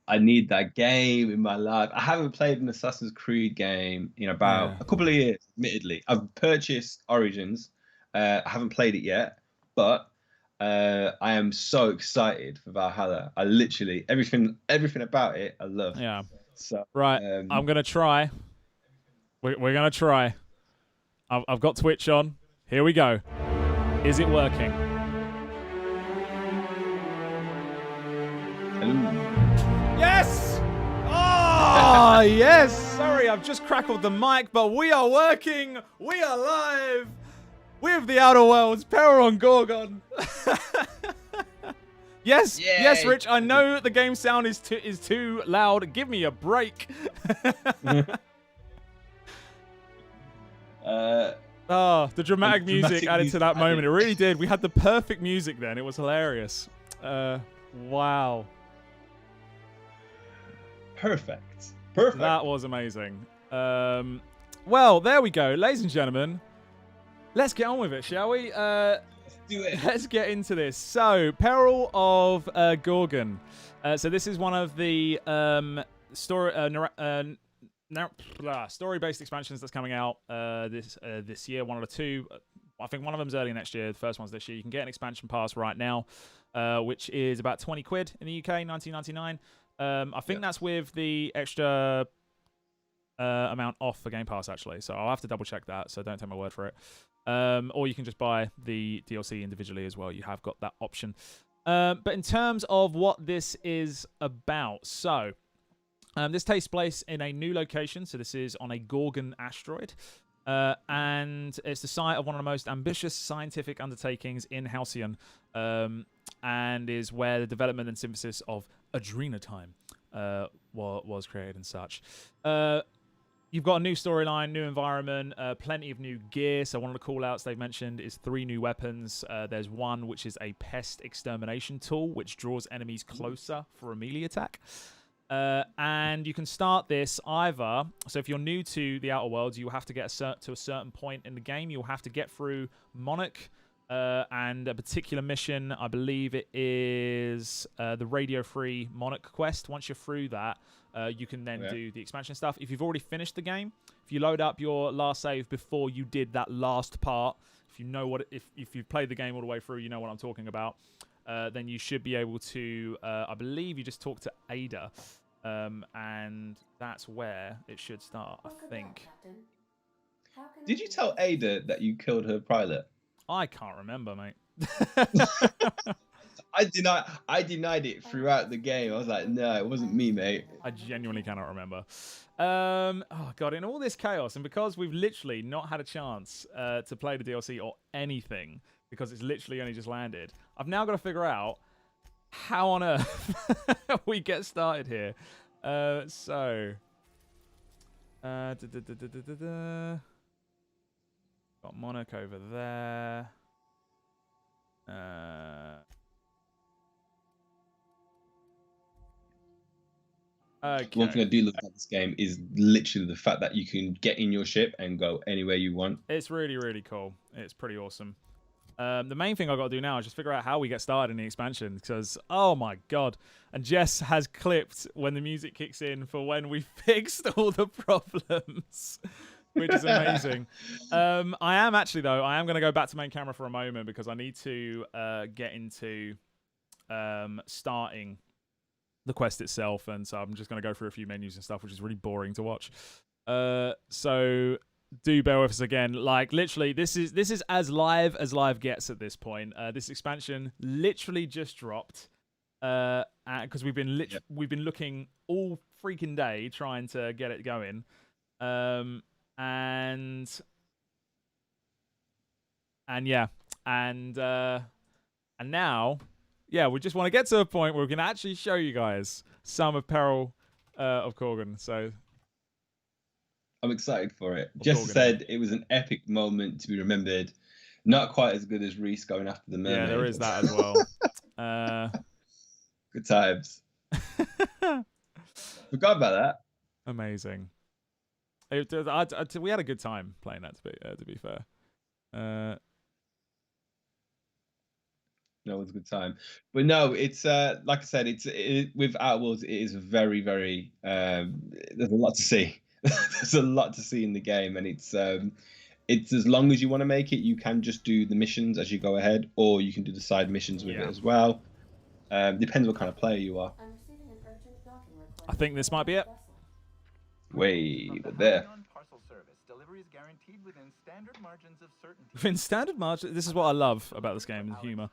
I need that game in my life. I haven't played an Assassin's Creed game in about a couple of years, admittedly. I've purchased Origins. I haven't played it yet, but I am so excited for Valhalla. I literally, everything about it, I love. Yeah. So, Right, I'm going to try. We're going to try. I've got Twitch on. Here we go. Is it working? Yes! Oh, yes! Sorry, I've just crackled the mic, but we are working. We are live with the Outer Worlds. Peril on Gorgon. Yes, Yay. yes, Rich. I know the game sound is too loud. Give me a break. Oh, the dramatic music added to that moment. It really did. We had the perfect music then. It was hilarious. Wow. Perfect. That was amazing. Well, there we go. Ladies and gentlemen, let's get on with it, shall we? Let's do it. Let's get into this. So, Peril of Gorgon. So this is one of the story-based expansions that's coming out this year. One of the two. I think one of them's early next year. The first one's this year. You can get an expansion pass right now, which is about 20 quid in the UK, 19.99. I think that's with the extra amount off for Game Pass, actually. So I'll have to double check that, so don't take my word for it. Or you can just buy the DLC individually as well. You have got that option. But in terms of what this is about, so this takes place in a new location. So this is on a Gorgon asteroid. And it's the site of one of the most ambitious scientific undertakings in Halcyon, and is where the development and synthesis of Adrenatime was created and such. You've got a new storyline, new environment, plenty of new gear. So one of the call-outs they've mentioned is 3 new weapons. There's one which is a pest extermination tool, which draws enemies closer for a melee attack. And you can start this either. So if you're new to the Outer Worlds, you will have to get to a certain point in the game. You'll have to get through Monarch and a particular mission. I believe it is the radio-free Monarch quest. Once you're through that, you can then do the expansion stuff. If you've already finished the game, if you load up your last save before you did that last part, if you know what, if you've played the game all the way through, you know what I'm talking about. Then you should be able to. I believe you just talk to Ada. And that's where it should start, I think. Did you tell Ada that you killed her pilot? I can't remember, mate. I denied it throughout the game. I was like, no, it wasn't me, mate. I genuinely cannot remember. Oh god, in all this chaos, and because we've literally not had a chance to play the DLC or anything, because it's literally only just landed, I've now got to figure out how on earth we get started here. Got Monarch over there. Okay. One thing I do love about this game is literally the fact that you can get in your ship and go anywhere you want. It's really, really cool. It's pretty awesome. The main thing I've got to do now is just figure out how we get started in the expansion, because, oh my god. And Jess has clipped when the music kicks in for when we fixed all the problems, which is amazing. I am going to go back to main camera for a moment, because I need to get into starting the quest itself, and so I'm just going to go through a few menus and stuff, which is really boring to watch. So do bear with us again. Like, literally, this is as live gets at this point. This expansion literally just dropped, because we've been looking all freaking day trying to get it going, and And yeah, and now, yeah, we just want to get to a point where we can actually show you guys some of Peril of Corgan. So I'm excited for it. Jess said it was an epic moment to be remembered. Not quite as good as Reese going after the mermaid. yeah, there is that as well. Good times. Forgot about that. Amazing. We had a good time playing that. To be fair. No, it was a good time. But no, it's like I said, with Outer Worlds, it is very, very. There's a lot to see. There's a lot to see in the game, and it's as long as you want to make it, you can just do the missions as you go ahead, or you can do the side missions with it as well. Depends what kind of player you are. I think this might be it. Wait, there. Within standard margins, this is what I love about this game: the humor.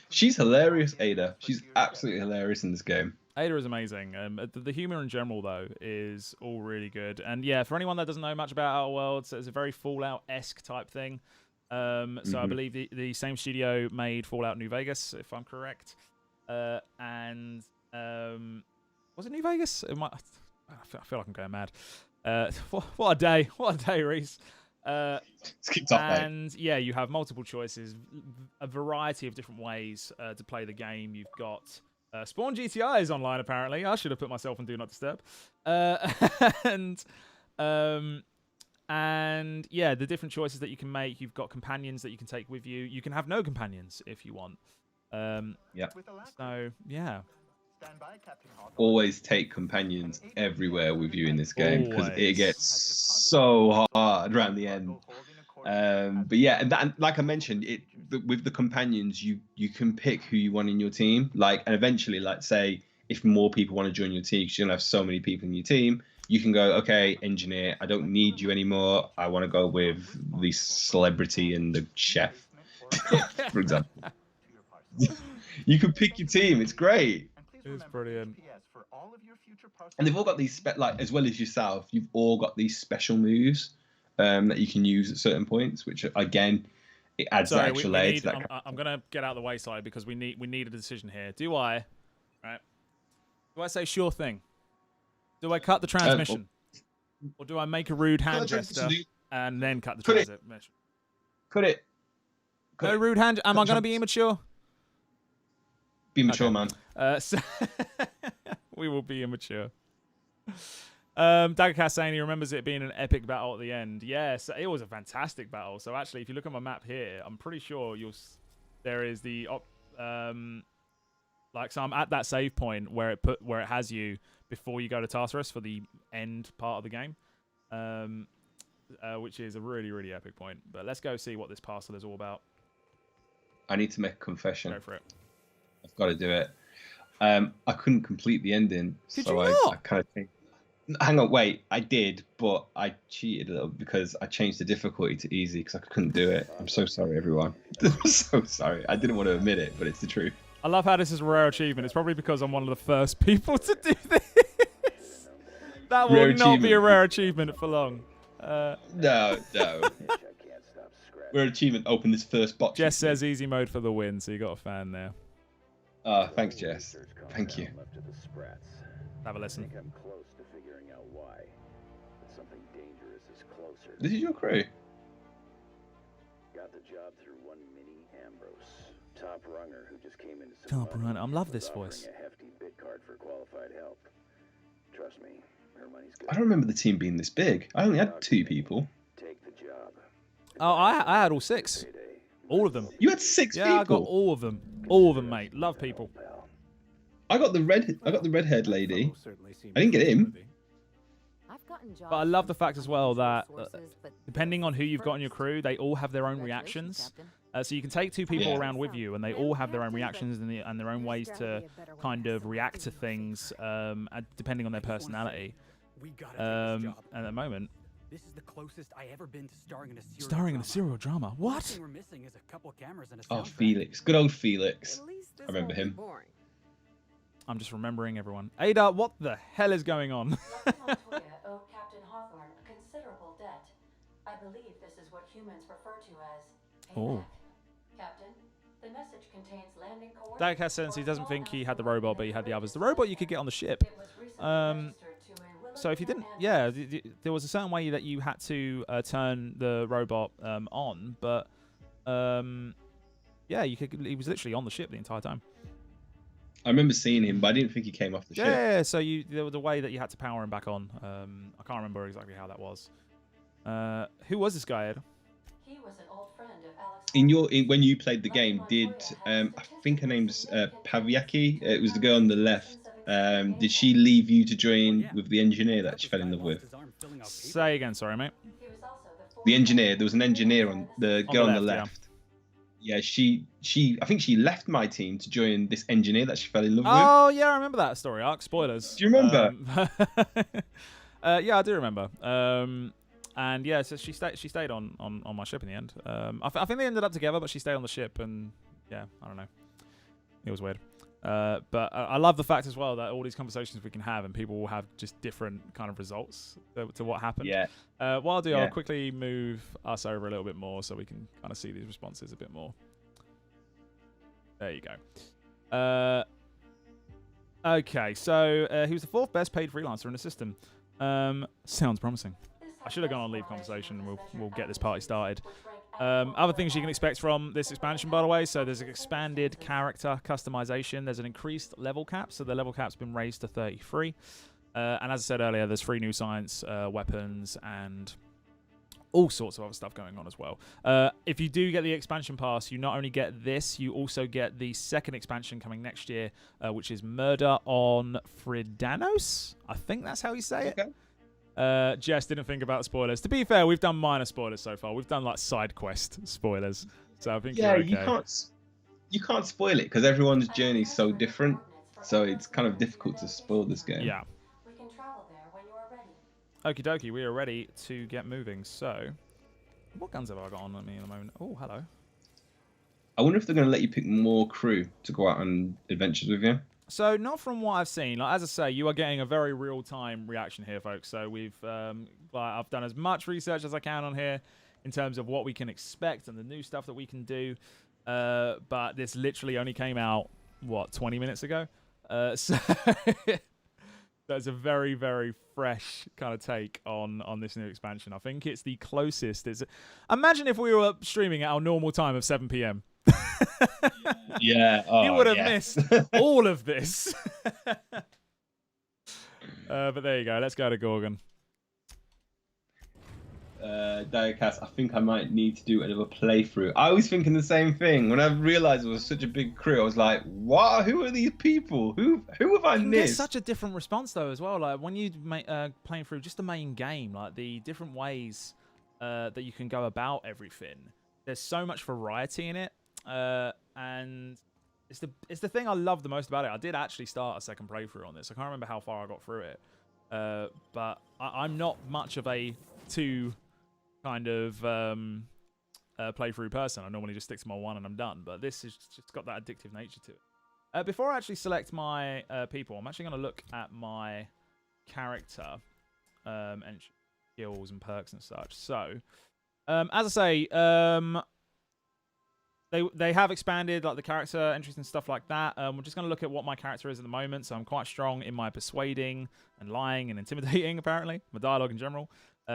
She's hilarious, Ada. She's absolutely hilarious in this game. Ada is amazing. The humor in general, though, is all really good. And yeah, for anyone that doesn't know much about Outer Worlds, it's a very Fallout-esque type thing. So I believe the same studio made Fallout New Vegas, if I'm correct. And was it New Vegas? I feel like I'm going mad. What a day! What a day, Reese. And yeah, you have multiple choices, a variety of different ways to play the game. You've got Spawn GTI is online apparently. I should have put myself on Do Not Disturb. And yeah, the different choices that you can make. You've got companions that you can take with you. You can have no companions if you want. Yeah. So yeah. Always take companions everywhere with you in this game because it gets so hard around the end. But yeah, and like I mentioned, with the companions, you can pick who you want in your team. And eventually, like say, if more people want to join your team, because you're gonna have so many people in your team, you can go, okay, engineer, I don't need you anymore. I want to go with the celebrity and the chef, for example. You can pick your team. It's great. It's brilliant. And they've all got these as well as yourself, you've all got these special moves that you can use at certain points, which again, it adds that extra layer to that. I'm gonna get out of the wayside because we need a decision here. Do I say sure thing? Do I cut the transmission, or do I make a rude hand gesture and then cut the transmission? Cut it. No rude hand. Am I gonna be immature? Be mature, man. So we will be immature. Daggercast saying he remembers it being an epic battle at the end. Yes, it was a fantastic battle. So actually, if you look at my map here, I'm pretty sure there is the so I'm at that save point where it has you before you go to Tartarus for the end part of the game, which is a really, really epic point. But let's go see what this parcel is all about. I need to make a confession. Go for it. I've got to do it. I couldn't complete the ending, so I kind of think. Hang on, wait. I did, but I cheated a little because I changed the difficulty to easy because I couldn't do it. I'm so sorry, everyone. I'm so sorry. I didn't want to admit it, but it's the truth. I love how this is a rare achievement. It's probably because I'm one of the first people to do this. That will not be a rare achievement for long. No. Rare achievement. Open this first box. Jess says easy mode for the win, so you got a fan there. Thanks, Jess. Thank you. Have a listen. I'm close to figuring out why. But something dangerous is closer. This is your crew. Got the job through one Mini Ambrose, top runger who just came into Top runner. I love this voice. A hefty bid card for qualified help. Trust me, her money's good. I don't remember the team being this big. I only had 2 people. Take the job. Oh, I had all 6. All of them. You had 6 people. Yeah, I got all of them. All of them, mate. Love people. I got the red-haired lady. I didn't get him. But I love the fact as well that depending on who you've got in your crew, they all have their own reactions. So you can take 2 people around with you, and they all have their own reactions and their own ways to kind of react to things, depending on their personality. And at the moment, this is the closest I ever been to starring in a serial drama. What? We're missing is a couple cameras and a Oh, Felix. Good old Felix. I remember him. I'm just remembering everyone. Ada, what the hell is going on? Captain Hawthorne a considerable debt. I believe this is what humans refer to as Oh. payback. Captain, the message contains landing coordinates. Dak has sense he doesn't think he had the robot, but he had the others. The robot you could get on the ship. So if you didn't, yeah, there was a certain way that you had to turn the robot on, but yeah, you could. He was literally on the ship the entire time. I remember seeing him, but I didn't think he came off the ship. Yeah, so there was the way that you had to power him back on. I can't remember exactly how that was. Who was this guy, Ed? He was an old friend of Alex. When you played the game, did I think her name's Paviaki? It was the girl on the left. Did she leave you to join with the engineer that she fell in love with? Say again, sorry, mate. The engineer. There was an engineer on the girl on the left. Yeah, she I think she left my team to join this engineer that she fell in love with. Oh yeah, I remember that story arc. Spoilers. Do you remember? Yeah, I do remember. And yeah, so she stayed on my ship in the end. I think they ended up together, but she stayed on the ship, and yeah, I don't know. It was weird. But I love the fact as well that all these conversations we can have, and people will have just different kind of results to what happened. Yeah. What I'll do, I'll quickly move us over a little bit more so we can kind of see these responses a bit more. There you go. Okay, so he was the 4th best paid freelancer in the system. Sounds promising. I should have gone on leave conversation, and we'll get this party started. Other things you can expect from this expansion, by the way, so there's an expanded character customization. There's an increased level cap, so the level cap's been raised to 33. And as I said earlier, there's 3 new science weapons and all sorts of other stuff going on as well. If you do get the expansion pass, you not only get this, you also get the 2nd expansion coming next year, which is Murder on Fridanos. I think that's how you say it. Jess didn't think about spoilers. To be fair, we've done minor spoilers so far. We've done like side quest spoilers, so I think you're okay. you can't spoil it because everyone's journey is so different. So it's kind of difficult to spoil this game. Yeah. We can travel there when you are ready. Okie dokie, we are ready to get moving. So, what guns have I got on me at the moment? Oh, hello. I wonder if they're going to let you pick more crew to go out on adventures with you. So, not from what I've seen. Like, as I say, you are getting a very real-time reaction here, folks. So, I've done as much research as I can on here in terms of what we can expect and the new stuff that we can do. But this literally only came out, 20 minutes ago? So, that's a very, very fresh kind of take on this new expansion. I think it's the closest. Imagine if we were streaming at our normal time of 7 p.m. Yeah. You would have missed all of this. But there you go. Let's go to Gorgon. Diacast, I think I might need to do another playthrough. I was thinking the same thing. When I realized it was such a big crew, I was like, what? Who are these people? Who have I missed? There's such a different response, though, as well. Like, when you playing through just the main game, like the different ways that you can go about everything, there's so much variety in it. And it's the thing I love the most about it. I did actually start a second playthrough on this. I can't remember how far I got through it. But I'm not much of a 2 kind of playthrough person. I normally just stick to my 1 and I'm done. But this has just got that addictive nature to it. Before I actually select my people, I'm actually going to look at my character and skills and perks and such. So, as I say, They have expanded like the character entries and stuff like that. We're just going to look at what my character is at the moment. So I'm quite strong in my persuading and lying and intimidating, apparently. My dialogue in general.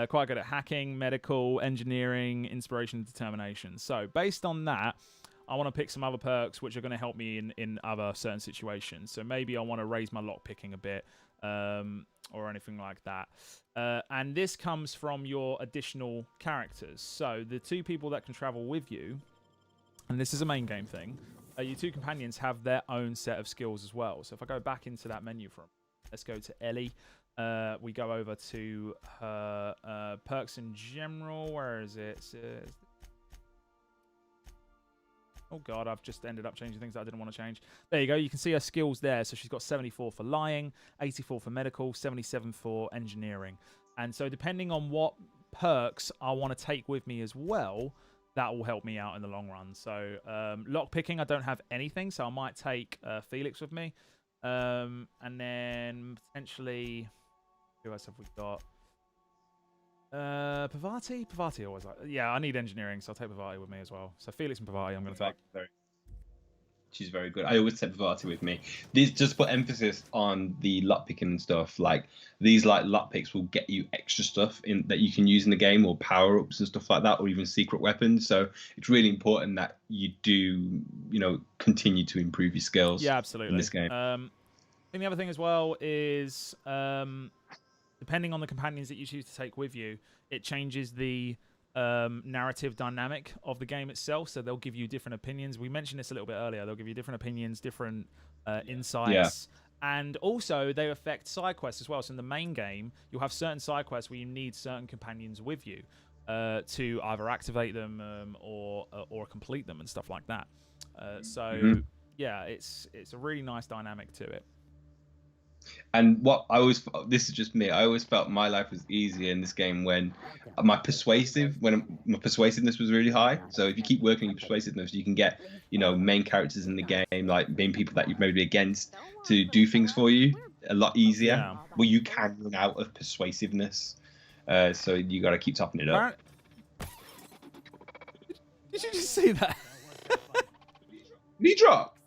Quite good at hacking, medical, engineering, inspiration, and determination. So based on that, I want to pick some other perks which are going to help me in other certain situations. So maybe I want to raise my lockpicking a bit or anything like that. And this comes from your additional characters. So the 2 people that can travel with you, and this is a main game thing, your 2 companions have their own set of skills as well. So if I go back into that menu let's go to Ellie. We go over to her perks in general. Where is it? Oh, God, I've just ended up changing things that I didn't want to change. There you go. You can see her skills there. So she's got 74 for lying, 84 for medical, 77 for engineering. And so depending on what perks I want to take with me as well, that will help me out in the long run. So lockpicking, I don't have anything, so I might take Felix with me. And then potentially, who else have we got? Pavati always like. Yeah, I need engineering, so I'll take Pavati with me as well. So Felix and Pavati, I'm going to take. She's very good. I always take Bavati with me. These just put emphasis on the lot picking and stuff. Like these like lot picks will get you extra stuff in that you can use in the game, or power ups and stuff like that, or even secret weapons. So it's really important that you do, continue to improve your skills. Yeah, absolutely. In this game. I think the other thing as well is depending on the companions that you choose to take with you, it changes the narrative dynamic of the game itself. So they'll give you different opinions. We mentioned this a little bit earlier. They'll give you different opinions, different insights. And also they affect side quests as well. So in the main game, you'll have certain side quests where you need certain companions with you to either activate them or complete them and stuff like that. Yeah, it's a really nice dynamic to it. And this is just me, I always felt my life was easier in this game when my persuasiveness was really high. So if you keep working on your persuasiveness, you can get, main characters in the game, like main people that you've maybe against, to do things for you a lot easier. Yeah. Well, you can run out of persuasiveness. So you got to keep topping it up. Did you just see that? Did he drop?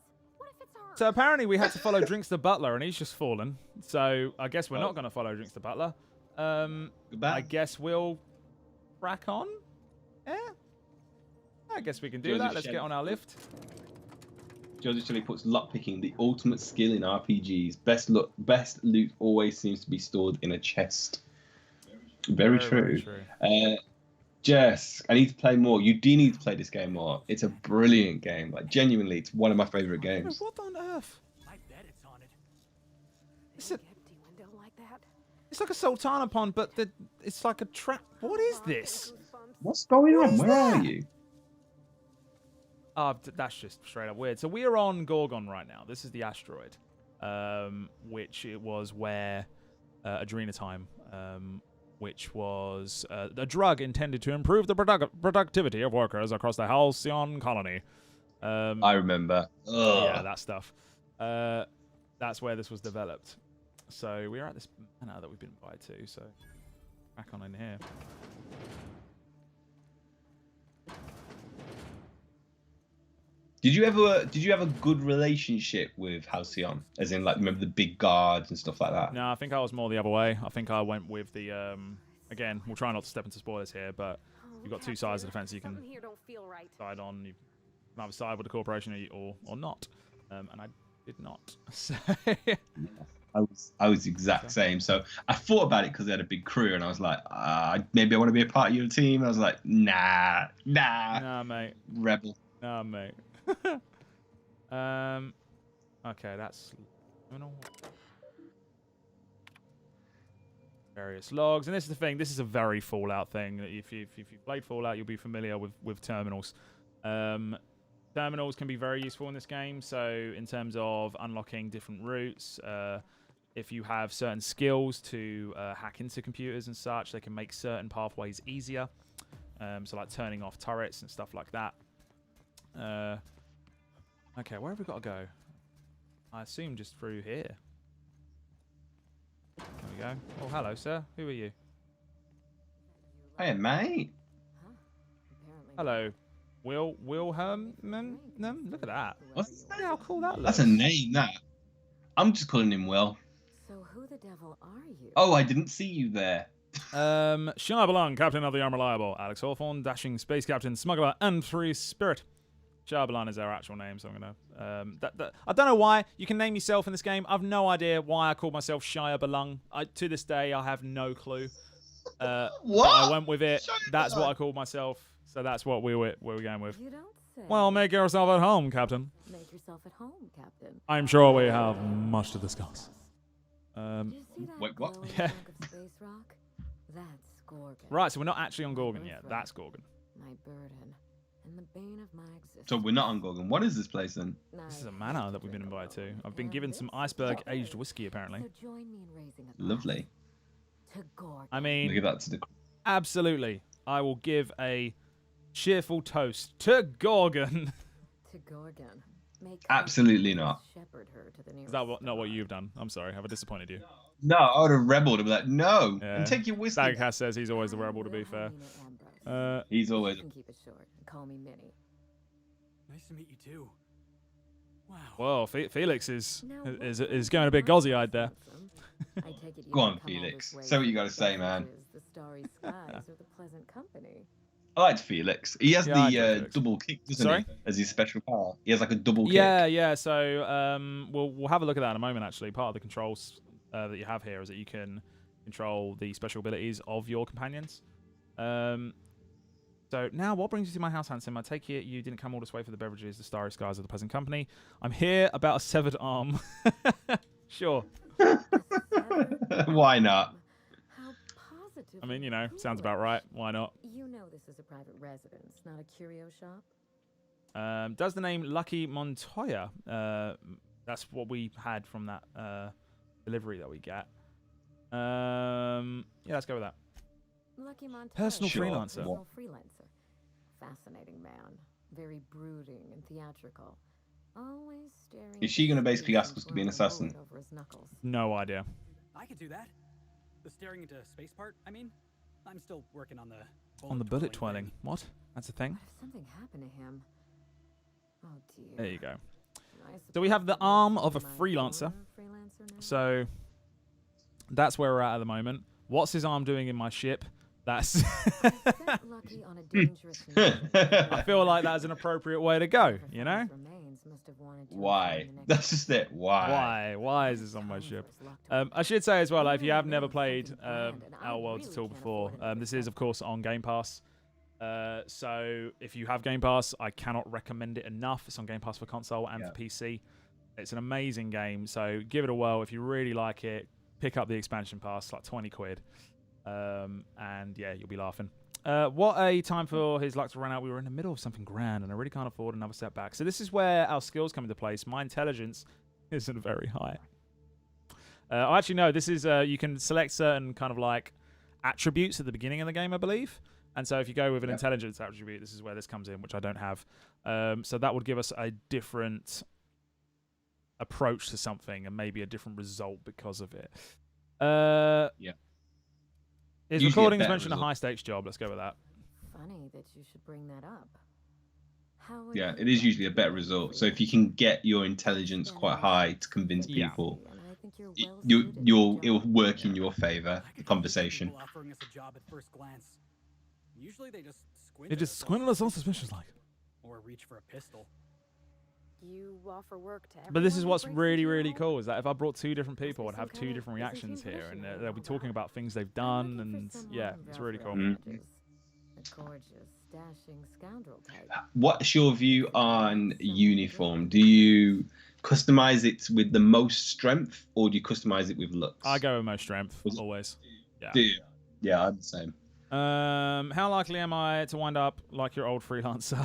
So apparently we had to follow Drinks the Butler, and he's just fallen. So I guess we're not going to follow Drinks the Butler. I guess we'll crack on. Yeah. I guess we can do that. Let's get on our lift. Joseph Shelley puts lockpicking, the ultimate skill in RPGs. Best loot always seems to be stored in a chest. Very true. Jess, I need to play more. You do need to play this game more. It's a brilliant game. Like, genuinely, it's one of my favorite games. What on earth? I bet it's on it. It's like a Sultana pond, but it's like a trap. What is this? What's going on? Where are you? That's just straight up weird. So we are on Gorgon right now. This is the asteroid, which it was where Adrenatime, which was a drug intended to improve the productivity of workers across the Halcyon colony. I remember. Ugh. Yeah, that stuff. That's where this was developed. So we are at this manor that we've been invited to. So back on in here. Did you have a good relationship with Halcyon? As in, like, remember the big guards and stuff like that? No, I think I was more the other way. I think I went with the again, we'll try not to step into spoilers here, but you've got two sides of the fence you can side on. You can either side with the corporation or not. And I did not. So I was the exact same. So I thought about it because they had a big crew, and I was like, maybe I want to be a part of your team. And I was like, nah, mate. Rebel. Nah, mate. Okay, that's various logs, and this is the thing. This is a very Fallout thing. If you've played Fallout, you'll be familiar with terminals. Terminals can be very useful in this game. So in terms of unlocking different routes, if you have certain skills to hack into computers and such, they can make certain pathways easier. So like turning off turrets and stuff like that. Okay, where have we got to go? I assume just through here. There we go. Oh, hello, sir. Who are you? Hey, mate. Hello. Wilhelm? Look at that. What's that? How cool that looks. That's a name, that. I'm just calling him Will. So who the devil are you? Oh, I didn't see you there. Shai Balong, captain of the Unreliable. Alex Hawthorne, dashing space captain, smuggler, and free spirit. Shai Balong is our actual name, so I'm gonna. I don't know why you can name yourself in this game. I've no idea why I called myself Shia Balong. To this day, I have no clue. What? I went with it. Shia That's what Balong. I called myself. So that's what we were going with. You don't say. Well, make yourself at home, Captain. Make yourself at home, Captain. I'm sure we have much to discuss. Did you see that Wait, what? glowing Yeah. chunk of space rock? That's Gorgon. Right, so we're not actually on Gorgon yet. That's Gorgon. My burden and the bane of my existence. So we're not on Gorgon. What is this place then? This is a manor that we've been invited to. I've been given some iceberg-aged whiskey, apparently. So join me in raising a glass Lovely. to Gorgon. I Look mean, at that to the. absolutely. I will give a cheerful toast to Gorgon. To Gorgon. Absolutely not. Is that not what you've done? I'm sorry, have I disappointed you? No, I would have rebelled and be like, no, Yeah. and take your whiskey. Stagcast says he's always the rebel, to be fair. He's always. You can keep it short and call me Minnie. Nice to meet you too. Wow. Well, Felix is going a bit gauzy-eyed there. Go on, Felix. Say what you got to say, man. The starry skies or the pleasant company. I liked Felix. He has the double kick, doesn't Sorry? he? As his special power. He has like a double kick. Yeah. So we'll have a look at that in a moment. Actually, part of the controls that you have here is that you can control the special abilities of your companions. So now, what brings you to my house, handsome? I take it you didn't come all this way for the beverages, the starry skies of the pleasant company. I'm here about a severed arm. Sure. Why not? How positive. I mean, sounds about right. Why not? You know this is a private residence, not a curio shop. Does the name Lucky Montoya? That's what we had from that delivery that we get. Yeah, let's go with that. Lucky Montoya. Personal Sure. freelancer. Personal freelancer. Fascinating man. Very brooding and theatrical. Always staring. Is she going to basically ask us to be an assassin? Over his knuckles. No idea. I could do that. The staring into space part, I mean. I'm still working on the Bullet twirling. thing. What? That's a thing? What if something happened to him? Oh dear. There you go. I So we have the suppose arm this of a is my freelancer. corner freelancer now? So that's where we're at the moment. What's his arm doing in my ship? That's. I sent Lucky on a dangerous mission. I feel like that's an appropriate way to go, you know? His remains must have wanted to Why? return the next That's just it. Why? Why is this on my ship? I should say as well, like, if you have never played Our Worlds at all before, this is of course on Game Pass. So if you have Game Pass, I cannot recommend it enough. It's on Game Pass for console and for PC. It's an amazing game, so give it a whirl. If you really like it, pick up the expansion pass, like 20 quid. And yeah, you'll be laughing. What a time for his luck to run out. We were in the middle of something grand, and I really can't afford another setback. So this is where our skills come into place. My intelligence isn't very high. Actually, no, this is, you can select certain kind of like attributes at the beginning of the game, I believe. And so if you go with an intelligence attribute, this is where this comes in, which I don't have. So that would give us a different approach to something and maybe a different result because of it. His Usually a recordings better mention a result. high-stakes job. Let's go with that. Funny that you should bring that up. How would Yeah, you it is like usually a to better be result. So if you can get your intelligence quite high to convince Yeah. people, And I think you're it'll work in your favor. The conversation. People offering us a job at first glance. Usually they just squint. It at just us squinted us all suspicious like. or reach for a pistol. You offer work to But this is everyone what's who breaks really, into your really home? cool is that if I brought two different people, I'd be have some two kind different of reactions here, Byzantine and tradition they'll be going talking on. about things they've I'm done, looking for and someone yeah, with it's really cool. velvet edges. A gorgeous, dashing scoundrel type. What's your view on uniform? Do you customize it with the most strength, or do you customize it with looks? I go with most strength, always. Yeah. Do you? Yeah, I'm the same. How likely am I to wind up like your old freelancer?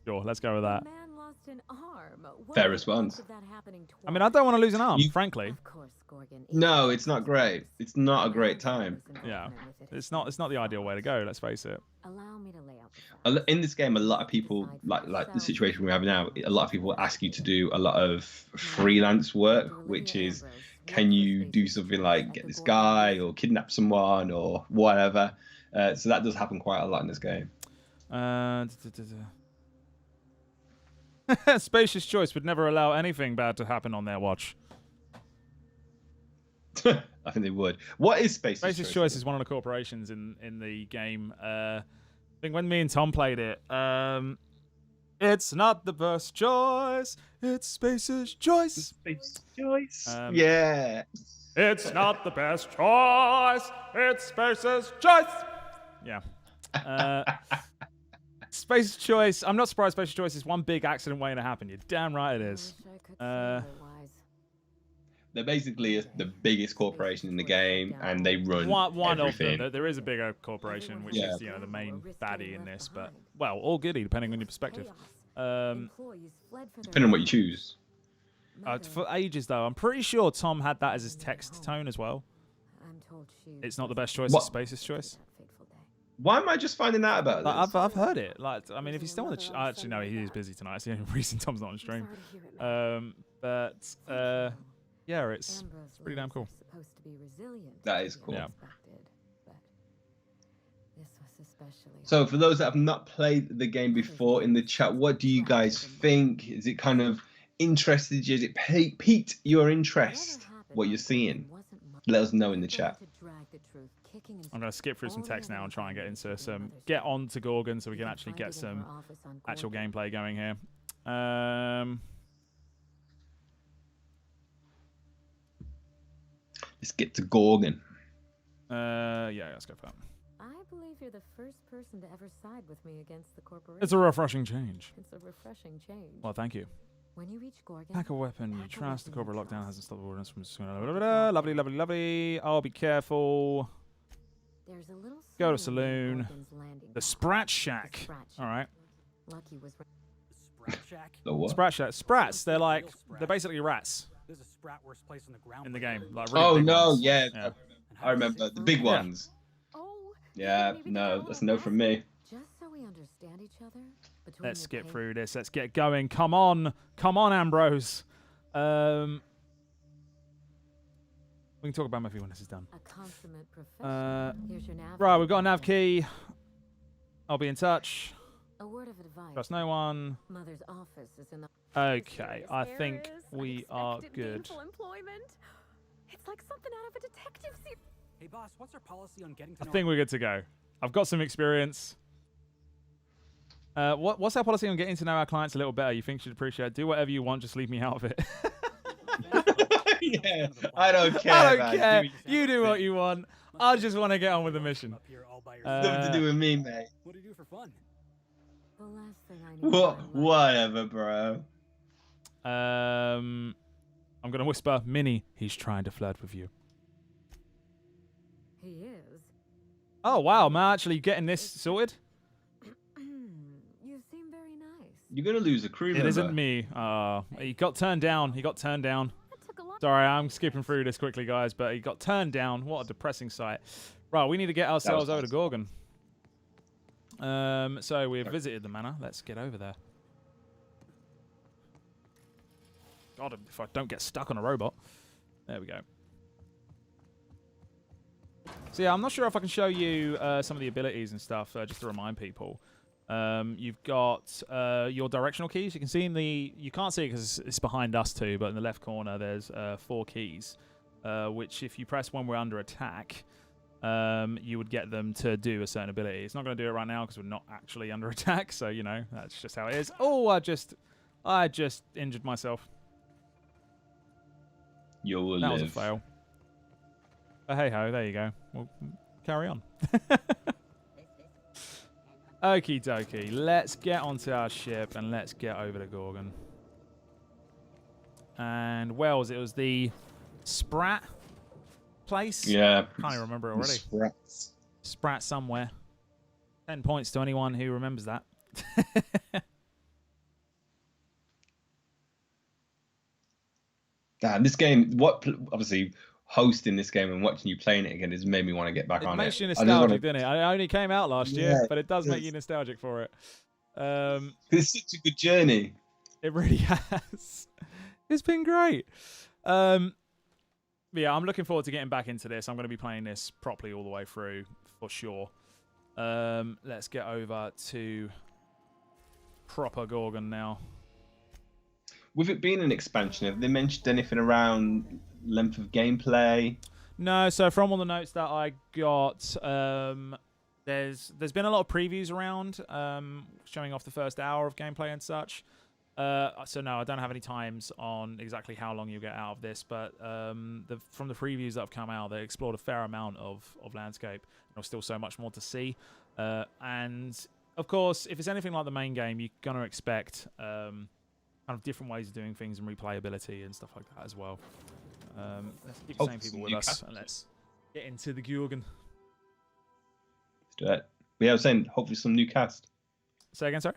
Sure, let's go with that. The man lost an arm. What Fair are the response. odds of that happening I mean, I don't want to lose an arm, You- frankly. Of course, Gorgon. No, it's not great. It's not a great time. Yeah, it's not the ideal way to go. Let's face it. Allow me to lay out the facts. In this game, a lot of people like the situation we have now. A lot of people ask you to do a lot of freelance work, which is, can you do something like get this guy or kidnap someone or whatever? So that does happen quite a lot in this game. Spacious Choice would never allow anything bad to happen on their watch. I think they would. What is Spacious Choice is one of the corporations in the game. I think when me and Tom played it, it's not the best choice, it's Spacious Choice. Spacious Choice. Yeah. It's not the best choice, it's Spacious Choice. Yeah. Space Choice. I'm not surprised Space Choice is one big accident waiting to happen. You're damn right it is. They're basically the biggest corporation in the game, and they run One of everything. them. There is a bigger corporation, which is the main baddie in this. But well, all goody depending on your perspective. Depending on what you choose. For ages though, I'm pretty sure Tom had that as his text tone as well. It's not the best choice. What? It's Space's choice. Why am I just finding out about Like, this? I've heard it. Like, I mean, if he's still on the, actually no, he is busy tonight. It's the only reason Tom's not on stream. Yeah, it's pretty damn cool. Supposed to be resilient. That is cool. Yeah. But this was especially. So for those that have not played the game before in the chat, what do you guys think? Is it kind of interested you? Is it piqued your interest? What you're seeing? Let us know in the chat. I'm going to skip through some text now and try and get on to Gorgon so we can actually get some actual gameplay going here. Let's get to Gorgon. Yeah, let's go for that. I believe you're the first person to ever side with me against the corporation. It's a refreshing change. It's a refreshing change. Well, thank you. When you reach Gorgon, Pack a weapon. You trust the corporate lockdown hasn't stopped the ordinance from. Lovely, lovely, lovely. I'll be careful. There's a little Go to saloon. The Sprat Shack. All right. Lucky was Sprat Shack. The what? Sprat Shack. Sprats. They're basically rats There's a sprat worst place on the ground. in the game. Like really Oh big no, ones. yeah. Yeah. I remember the big ones. Oh, Yeah, no, that's a no from me. just so we understand each other. Between Let's the skip pain- through this. Let's get going. Come on, Ambrose. We can talk about Murphy when this is done. A consummate professional. Here's your nav. Right, we've got a nav key. I'll be in touch. A word of advice. Trust no one. Mother's office is in the. Okay, I think we are good. Employment. It's like something out of a detective series. Hey boss, what's our policy on getting to I know? think we're good to go. I've got some experience. What's our policy on getting to know our clients a little better? You think should appreciate it? Do whatever you want, just leave me out of it. Yeah, I don't care. I don't man. care. Do You do what you want. I just want to get on with the mission. Up here all by Nothing yourself. to do with me, mate. What do you do for fun? The last thing I need. Whatever, bro. I'm gonna whisper, Minnie. He's trying to flirt with you. He is. Oh wow, am I actually getting this sorted? You seem very nice. You're gonna lose a crew member. It isn't me. He got turned down. He got turned down. That took a lot. Sorry, I'm skipping through this quickly, guys, but he got turned down. What a depressing sight. Right, we need to get ourselves over to Gorgon. So we've visited the manor. Let's get over there. God, if I don't get stuck on a robot. There we go. So yeah, I'm not sure if I can show you some of the abilities and stuff, just to remind people. You've got your directional keys. You can see in the... You can't see it because it's behind us too, but in the left corner there's 4 keys, which if you press when we're under attack, you would get them to do a certain ability. It's not going to do it right now because we're not actually under attack, so, you know, that's just how it is. Oh, I just injured myself. You'll That live. was a fail. But hey ho, there you go. We'll carry on. Okie dokie. Let's get onto our ship and let's get over to Gorgon. And Wells, it was the Sprat place? Yeah. Can't even remember it already. Sprats. Sprat somewhere. 10 points to anyone who remembers that. Damn, this game, obviously hosting this game and watching you playing it again has made me want to get back on it. It makes you I just nostalgic, doesn't it? I only came out last year, Yeah, but it does make does. you nostalgic for it. It's such a good journey. It really has. It's been great. But yeah, I'm looking forward to getting back into this. I'm going to be playing this properly all the way through for sure. Let's get over to proper Gorgon now. With it being an expansion, have they mentioned anything around length of gameplay? No, so from all the notes that I got, there's been a lot of previews around showing off the first hour of gameplay and such. So no, I don't have any times on exactly how long you get out of this, but from the previews that have come out, they explored a fair amount of landscape. And there's still so much more to see. And of course, if it's anything like the main game, you're going to expect kind of different ways of doing things and replayability and stuff like that as well. Let's keep the same people with us and let's get into the Gorgon. Let's do it. Yeah, I was saying, hopefully some new cast. Say again, sorry?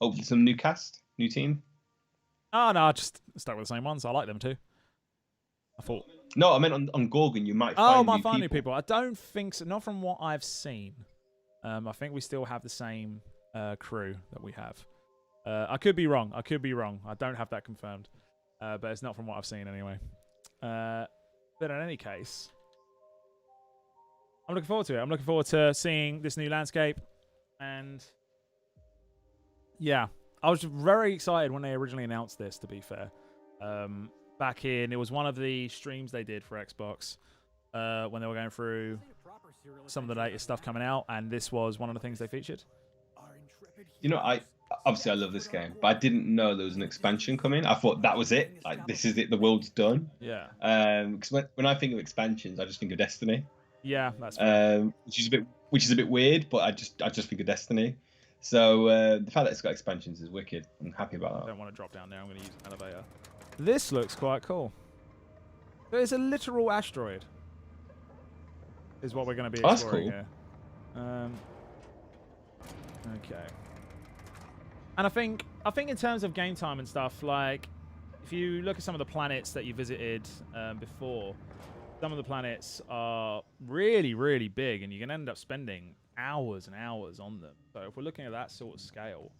Hopefully some new cast, new team. Oh, no, I just stuck with the same ones. I like them too. I thought... No, I meant on Gorgon, you might find might find new people. I don't think so. Not from what I've seen. I think we still have the same crew that we have. I could be wrong. I don't have that confirmed, but it's not from what I've seen anyway. But in any case, I'm looking forward to it. I'm looking forward to seeing this new landscape, and yeah, I was very excited when they originally announced this. To be fair, it was one of the streams they did for Xbox when they were going through some of the latest stuff coming out, and this was one of the things they featured. You know, I love this game, but I didn't know there was an expansion coming. I thought that was it. Like, this is it. The world's done. Yeah. Because when I think of expansions, I just think of Destiny. Yeah, that's fair. Which is a bit weird, but I just think of Destiny. So the fact that it's got expansions is wicked. I'm happy about that. I don't want to drop down there. I'm going to use an elevator. This looks quite cool. So it's a literal asteroid. Is what we're going to be exploring here. Okay. And I think in terms of game time and stuff, like if you look at some of the planets that you visited before, some of the planets are really, really big, and you can end up spending hours and hours on them. So if we're looking at that sort of scale,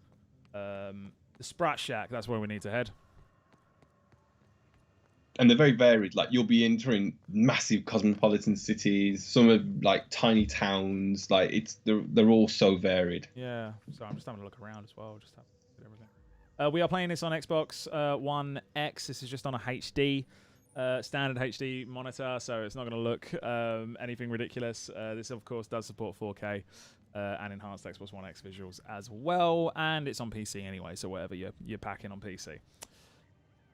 the Sprat Shack, that's where we need to head. And they're very varied. Like, you'll be entering massive cosmopolitan cities. Some are like tiny towns. Like, they're all so varied. Yeah. So I'm just having a look around as well. Just have everything. We are playing this on Xbox One X. This is just on a HD, standard HD monitor, so it's not going to look anything ridiculous. This, of course, does support 4K and enhanced Xbox One X visuals as well, and it's on PC anyway. So whatever you're packing on PC.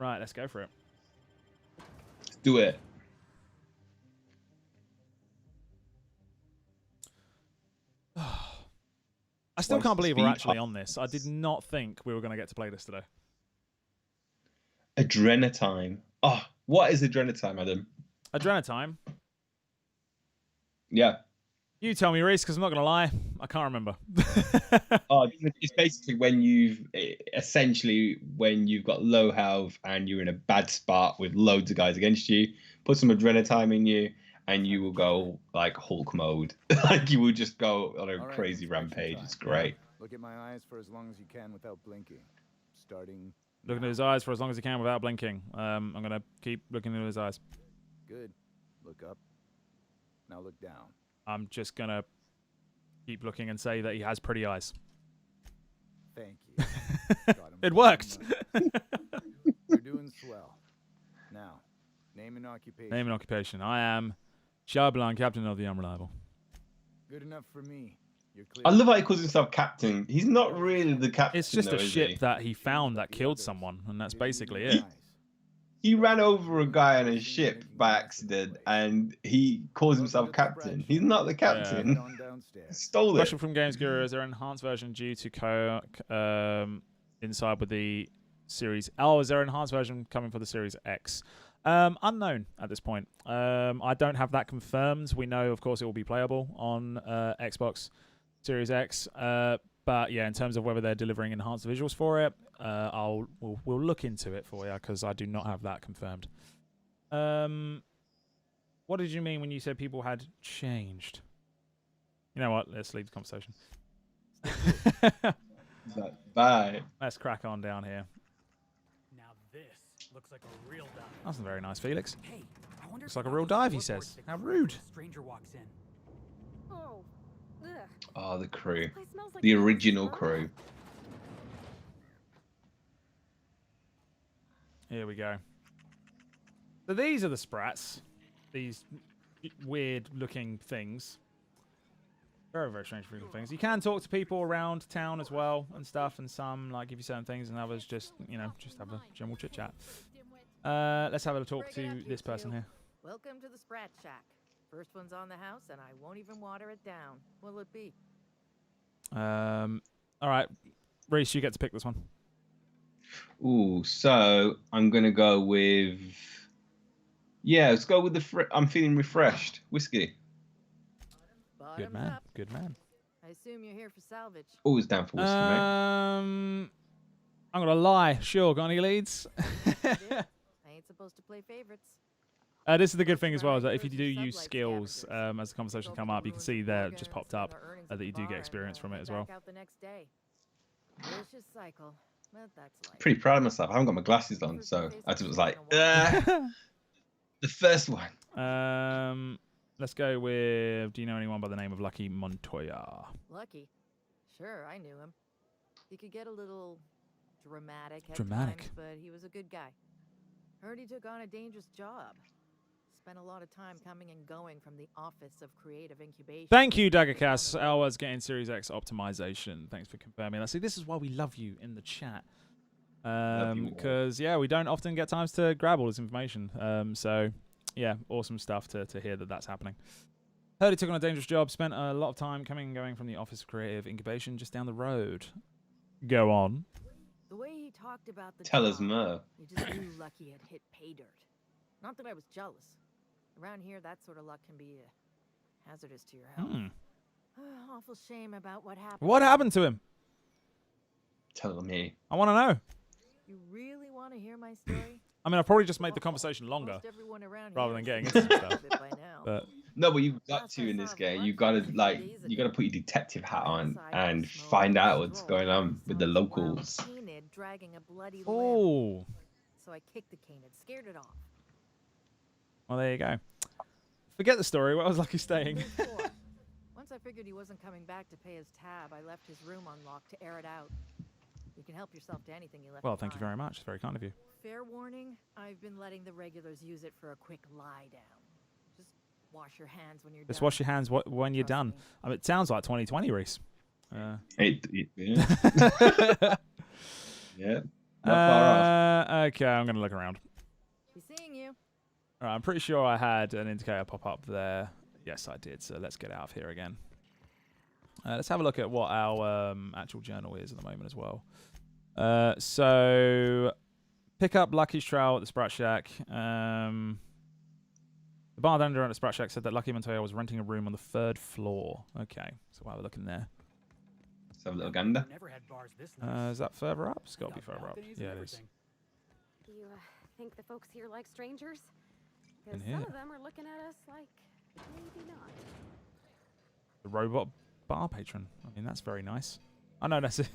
Right. Let's go for it. Do it. I still can't believe we're actually on this. I did not think we were going to get to play this today. Adrenatime. Oh, what is Adrenatime, Adam? Adrenatime? Yeah. You tell me, Reese, because I'm not going to lie. I can't remember. It's basically when you've got low health and you're in a bad spot with loads of guys against you, put some Adrenatime in you, and you will go like Hulk mode. Like, you will just go on a crazy rampage. It's great. Look at my eyes for as long as you can without blinking. Starting. Looking at his eyes for as long as you can without blinking. I'm going to keep looking into his eyes. Good. Look up. Now look down. I'm just going to keep looking and say that he has pretty eyes. Thank you. It worked. You're doing swell. Now, name and occupation. Name and occupation. I am Charblan, captain of the Unreliable. Good enough for me. You're clear. I love how he calls himself captain. He's not really the captain. It's just though, a ship that he found that killed someone, and that's basically it. He ran over a guy on a ship by accident, and he calls himself captain. He's not the captain. He stole it. Question from Games Guru: is there an enhanced version due to inside with the Series? Oh, is there an enhanced version coming for the Series X? Unknown at this point. I don't have that confirmed. We know, of course, it will be playable on Xbox Series X. But yeah, in terms of whether they're delivering enhanced visuals for it, we'll look into it for you because I do not have that confirmed. What did you mean when you said people had changed? You know what? Let's leave the conversation. Bye. Let's crack on down here. Now this looks like a real dive. That's very nice, Felix. Hey, I wonder looks like a real dive, he says. How rude. Stranger walks in. Oh, ugh. Oh, the crew. Place smells like The original crew. Here we go. So these are the Sprats. These weird-looking things. Very, very strange looking things. You can talk to people around town as well and stuff, and some like give you certain things, and others just, just have a general chit-chat. Let's have a talk to this person here. Welcome to the Sprat Shack. First one's on the house, and I won't even water it down. What'll it be? All right, Reese, you get to pick this one. Ooh, so I'm gonna go with. Yeah, let's go with I'm feeling refreshed whiskey. Good man. Good man. I assume you're here for salvage. Always down for whiskey, mate. I'm gonna lie. Sure, got any leads? I ain't supposed to play favorites. This is the good thing as well, is that if you do use skills as the conversation come up, you can see there just popped up that you do get experience from it as well. Vicious cycle, but that's life. Pretty proud of myself. I haven't got my glasses on, so I just was like, the first one. Let's go with, do you know anyone by the name of Lucky Montoya? Lucky? Sure, I knew him. He could get a little dramatic at Dramatic. times, but he was a good guy. Heard he took on a dangerous job. Spent a lot of time coming and going from the Office of Creative Incubation. Thank you, Daggercast. Hours getting Series X optimization. Thanks for confirming that. See, this is why we love you in the chat. Because, yeah, we don't often get times to grab all this information. So, yeah, awesome stuff to hear that that's happening. Heard he took on a dangerous job. Spent a lot of time coming and going from the Office of Creative Incubation just down the road. Go on. The way he talked about the Tell job, us more. You just knew Lucky had hit pay dirt. Not that I was jealous. Around here, that sort of luck can be hazardous to your health. Awful shame about what happened. What happened to him? Tell me. I want to know. You really want to hear my story? I mean, I've probably just made the conversation longer rather than getting into some stuff. But no, but you've got to in this game. You gotta put your detective hat on and find out what's going on with the locals. Oh. So I kicked the canid, scared it off. Well, there you go. Forget the story. Where was Lucky staying? Once I figured he wasn't coming back to pay his tab, I left his room unlocked to air it out. You can help yourself to anything you left. Well, thank you very much. It's very kind of you. Fair warning, I've been letting the regulars use it for a quick lie down. Just wash your hands when you're done. Just wash your hands when you're done. I mean, it sounds like 2020, Reese. Yeah. Yeah. Not far off. Okay, I'm going to look around. Be seeing you. All right, I'm pretty sure I had an indicator pop up there. Yes, I did. So let's get out of here again. Let's have a look at what our actual journal is at the moment as well. So pick up Lucky's trowel at the Sprat Shack. The bartender at the Sprat Shack said that Lucky Montoya was renting a room on the 3rd floor. Okay, so we'll have a look in there. Let's have a little gander. Is that further up? It's got to be further up. Yeah, it is. Do you think the folks here like strangers? In Because here. some of them are looking at us like maybe not. The robot bar patron. I mean, that's very nice. Oh, no, that's it.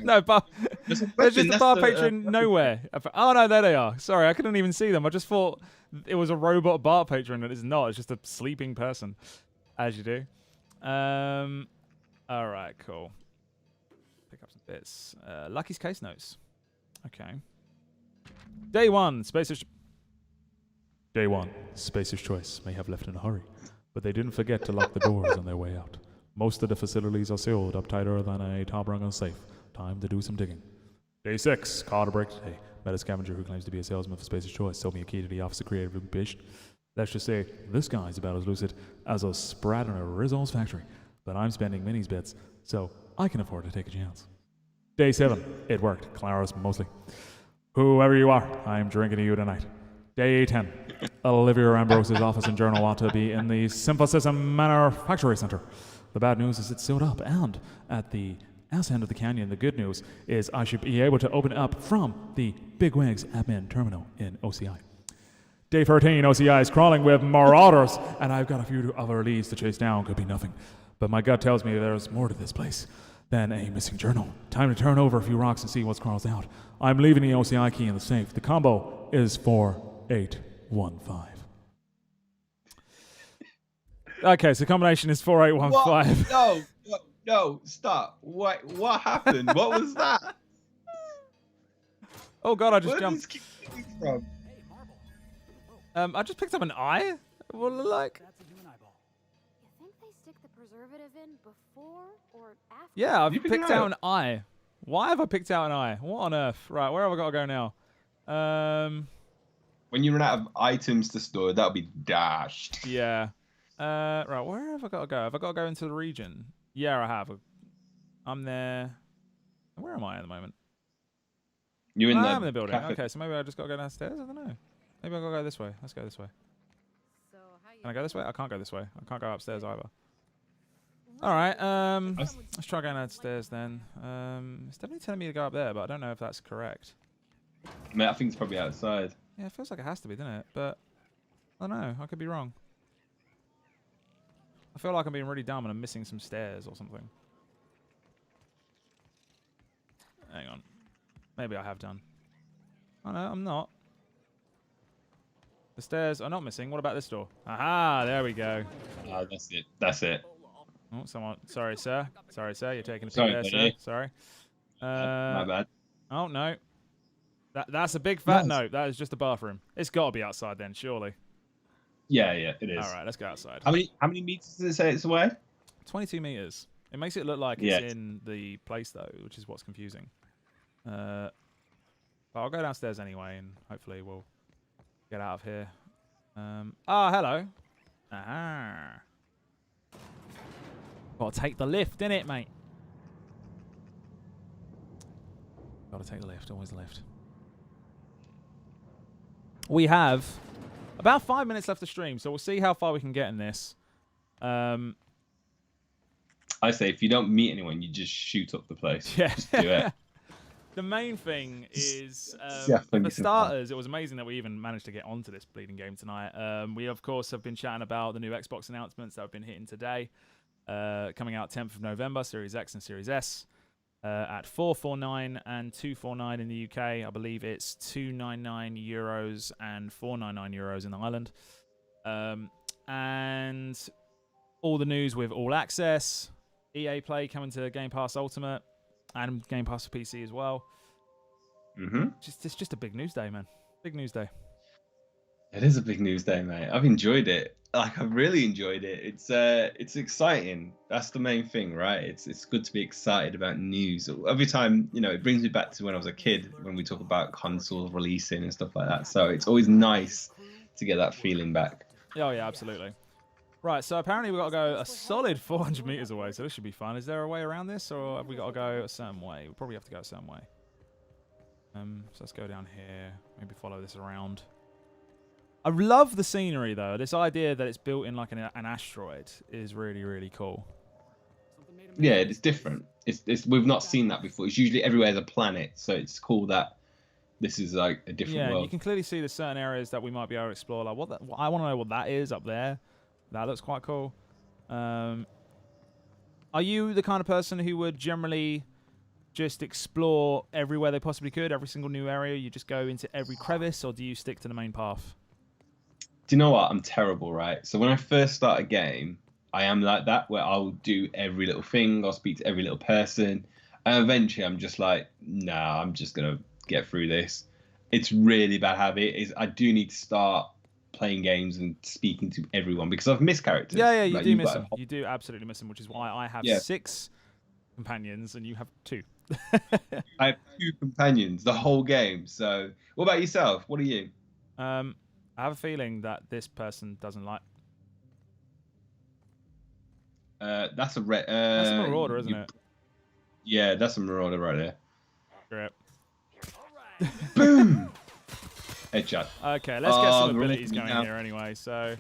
No, bar. There's just a bar patron nowhere. Oh, no, there they are. Sorry, I couldn't even see them. I just thought it was a robot bar patron, and it's not. It's just a sleeping person, as you do. All right, cool. Pick up some bits. Lucky's case notes. Okay. Day 1, Spacer's... Day 1, Spacer's Choice may have left in a hurry, but they didn't forget to lock the doors on their way out. Most of the facilities are sealed up tighter than a top rung on safe. Time to do some digging. Day 6, Carter break today. Met a scavenger who claims to be a salesman for Spacer's Choice. Sold me a key to the Office of Creative Incubation. Let's just say, this guy's about as lucid as a sprat in a Rizzo's factory. But I'm spending Minnie's bits, so I can afford to take a chance. Day 7, it worked. Claros mostly. Whoever you are, I'm drinking to you tonight. Day 10, Olivia Ambrose's office and journal ought to be in the Symphosis Manufacturing Center. The bad news is it's sealed up, and at the ass end of the canyon, the good news is I should be able to open it up from the Bigwigs admin terminal in OCI. Day 13, OCI is crawling with marauders, and I've got a few other leads to chase down. Could be nothing, but my gut tells me there's more to this place than a missing journal. Time to turn over a few rocks and see what's crawls out. I'm leaving the OCI key in the safe. The combo is 4815. Okay, so the combination is 4815. What? No, stop. What happened? What was that? Oh god, I just Where jumped. did this keep coming from? I just picked up an eye. What look like? You think they stick the preservative in before or after? Yeah, I've You picked picked an eye out an eye. Why have I picked out an eye? What on earth? Right, where have I got to go now? When you run out of items to store, that'll be dashed. Yeah. Right, where have I got to go? Have I got to go into the region? Yeah, I have. I'm there. Where am I at the moment? You're in I'm in the the building. cafe. Okay, so maybe I just got to go downstairs? I don't know. Maybe I got to go this way. Let's go this way. So how you Can I go this way? I can't go this way. I can't go upstairs either. All right. Let's try going downstairs then. It's definitely telling me to go up there, but I don't know if that's correct. Mate, I think it's probably outside. Yeah, it feels like it has to be, doesn't it? But I don't know. I could be wrong. I feel like I'm being really dumb and I'm missing some stairs or something. Hang on. Maybe I have done. Oh, no, I'm not. The stairs are not missing. What about this door? Aha, there we go. Oh, that's it. That's it. Oh, someone. Sorry, sir. Sorry, sir. You're taking a Sorry, pee there, buddy. sir. Sorry. My bad. Oh, no. That's a big fat no. That is just a bathroom. It's got to be outside then, surely. Yeah, it is. All right, let's go outside. How many meters does it say it's away? 22 meters. It makes it look like it's in the place, though, which is what's confusing. But I'll go downstairs anyway, and hopefully we'll get out of here. Hello. Aha. Gotta take the lift, innit, mate? Gotta take the lift. Always the lift. We have about 5 minutes left to stream, so we'll see how far we can get in this. I say if you don't meet anyone, you just shoot up the place. Yeah. Just do it. The main thing is, Yeah, for starters, it was amazing that we even managed to get onto this bleeding game tonight. We, of course, have been chatting about the new Xbox announcements that have been hitting today. Coming out 10th of November, Series X and Series S. At 449 and 249 in the UK. I believe it's 299 euros and 499 euros in Ireland. And all the news with All Access, EA Play coming to Game Pass Ultimate, and Game Pass for PC as well. It's just a big news day, man. Big news day. It is a big news day, mate. I've enjoyed it. Like, I've really enjoyed it. It's exciting. That's the main thing, right? It's good to be excited about news. Every time, it brings me back to when I was a kid, when we talk about consoles releasing and stuff like that. So it's always nice to get that feeling back. Oh, yeah, absolutely. Right, so apparently we've got to go a solid 400 meters away, so this should be fun. Is there a way around this, or have we got to go a certain way? We probably have to go a certain way. So let's go down here, maybe follow this around. I love the scenery, though. This idea that it's built in like an asteroid is really, really cool. Yeah, it's different. We've not seen that before. It's usually everywhere's a planet, so it's cool that this is like a different world. You can clearly see there's certain areas that we might be able to explore. Like I want to know what that is up there. That looks quite cool. Are you the kind of person who would generally just explore everywhere they possibly could, every single new area? You just go into every crevice, or do you stick to the main path? Do you know what? I'm terrible, right? So when I first start a game, I am like that, where I'll do every little thing, I'll speak to every little person, and eventually I'm just like, nah, I'm just gonna get through this. It's really bad habit. I do need to start playing games and speaking to everyone, because I've missed characters. Yeah, you do miss them. You do absolutely miss them, which is why I have 6 companions and you have 2. I have 2 companions the whole game. So what about yourself? What are you? I have a feeling that this person doesn't like. That's a that's a Marauder, isn't it? Yeah, that's a Marauder right there. Great. Boom! Headshot. Okay, let's get some abilities going here anyway. So,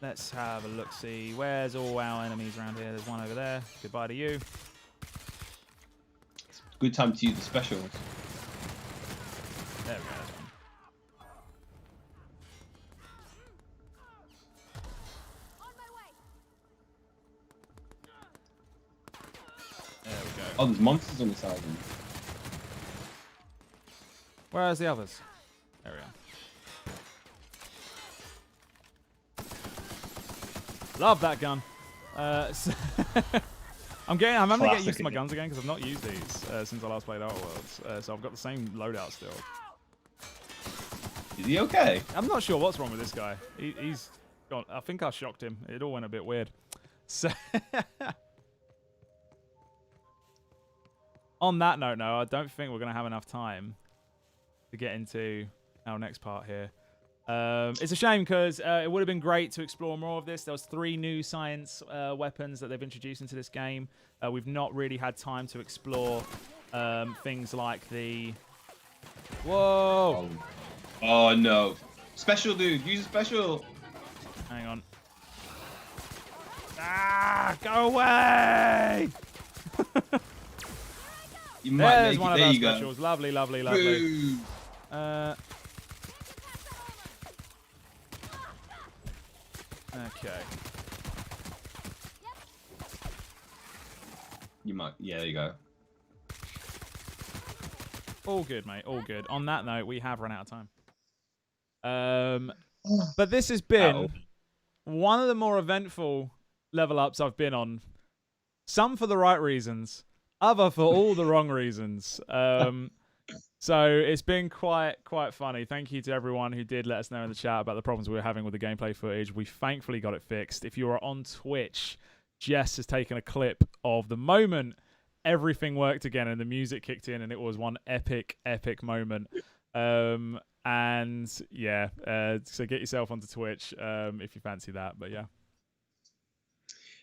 let's have a look. See, where's all our enemies around here? There's one over there. Goodbye to you. It's a good time to use the specials. There we go. There we go. Oh, there's monsters on this island. Where's the others? There we are. Love that gun. So I'm having to get used to my guns again because I've not used these since I last played Outer Worlds. So I've got the same loadout still. Is he okay? I'm not sure what's wrong with this guy. He's gone. I think I shocked him. It all went a bit weird. So on that note, no, I don't think we're going to have enough time to get into our next part here. It's a shame because it would have been great to explore more of this. There was 3 new science weapons that they've introduced into this game. We've not really had time to explore things like the... Whoa! Oh no. Special, dude. Use a special. Hang on. Ah! Go away! You might There's make one it. of There our you specials. go. Lovely, lovely, lovely. Boom. Okay. You might. Yeah, there you go. All good, mate. All good. On that note, we have run out of time. But this has been one of the more eventful level ups I've been on. Some for the right reasons, other for all the wrong reasons. So it's been quite funny. Thank you to everyone who did let us know in the chat about the problems we were having with the gameplay footage. We thankfully got it fixed. If you are on Twitch, Jess has taken a clip of the moment everything worked again and the music kicked in, and it was one epic moment. And yeah, so get yourself onto Twitch if you fancy that. But yeah.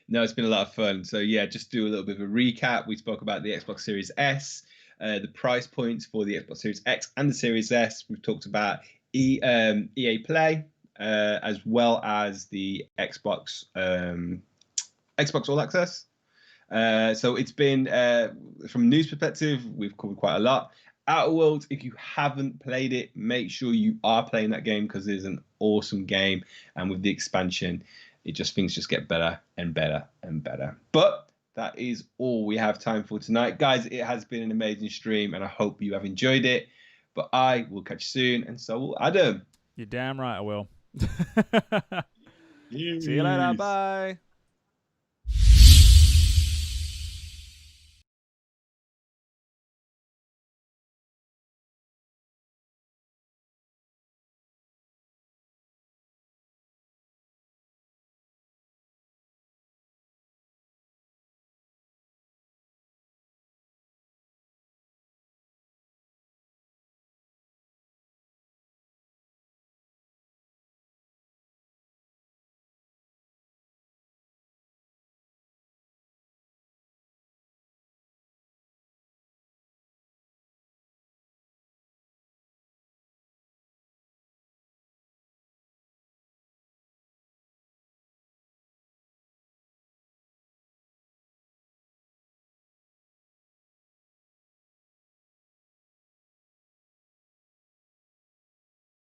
No, it's been a lot of fun. So yeah, just do a little bit of a recap. We spoke about the Xbox Series S, the price points for the Xbox Series X and the Series S. We've talked about EA Play, as well as the Xbox All Access. So it's been, from a news perspective, we've covered quite a lot. Outer Worlds, if you haven't played it, make sure you are playing that game because it is an awesome game. And with the expansion, things just get better and better and better. But that is all we have time for tonight. Guys, it has been an amazing stream and I hope you have enjoyed it. But I will catch you soon, and so will Adam. You're damn right I will. See you later. Bye.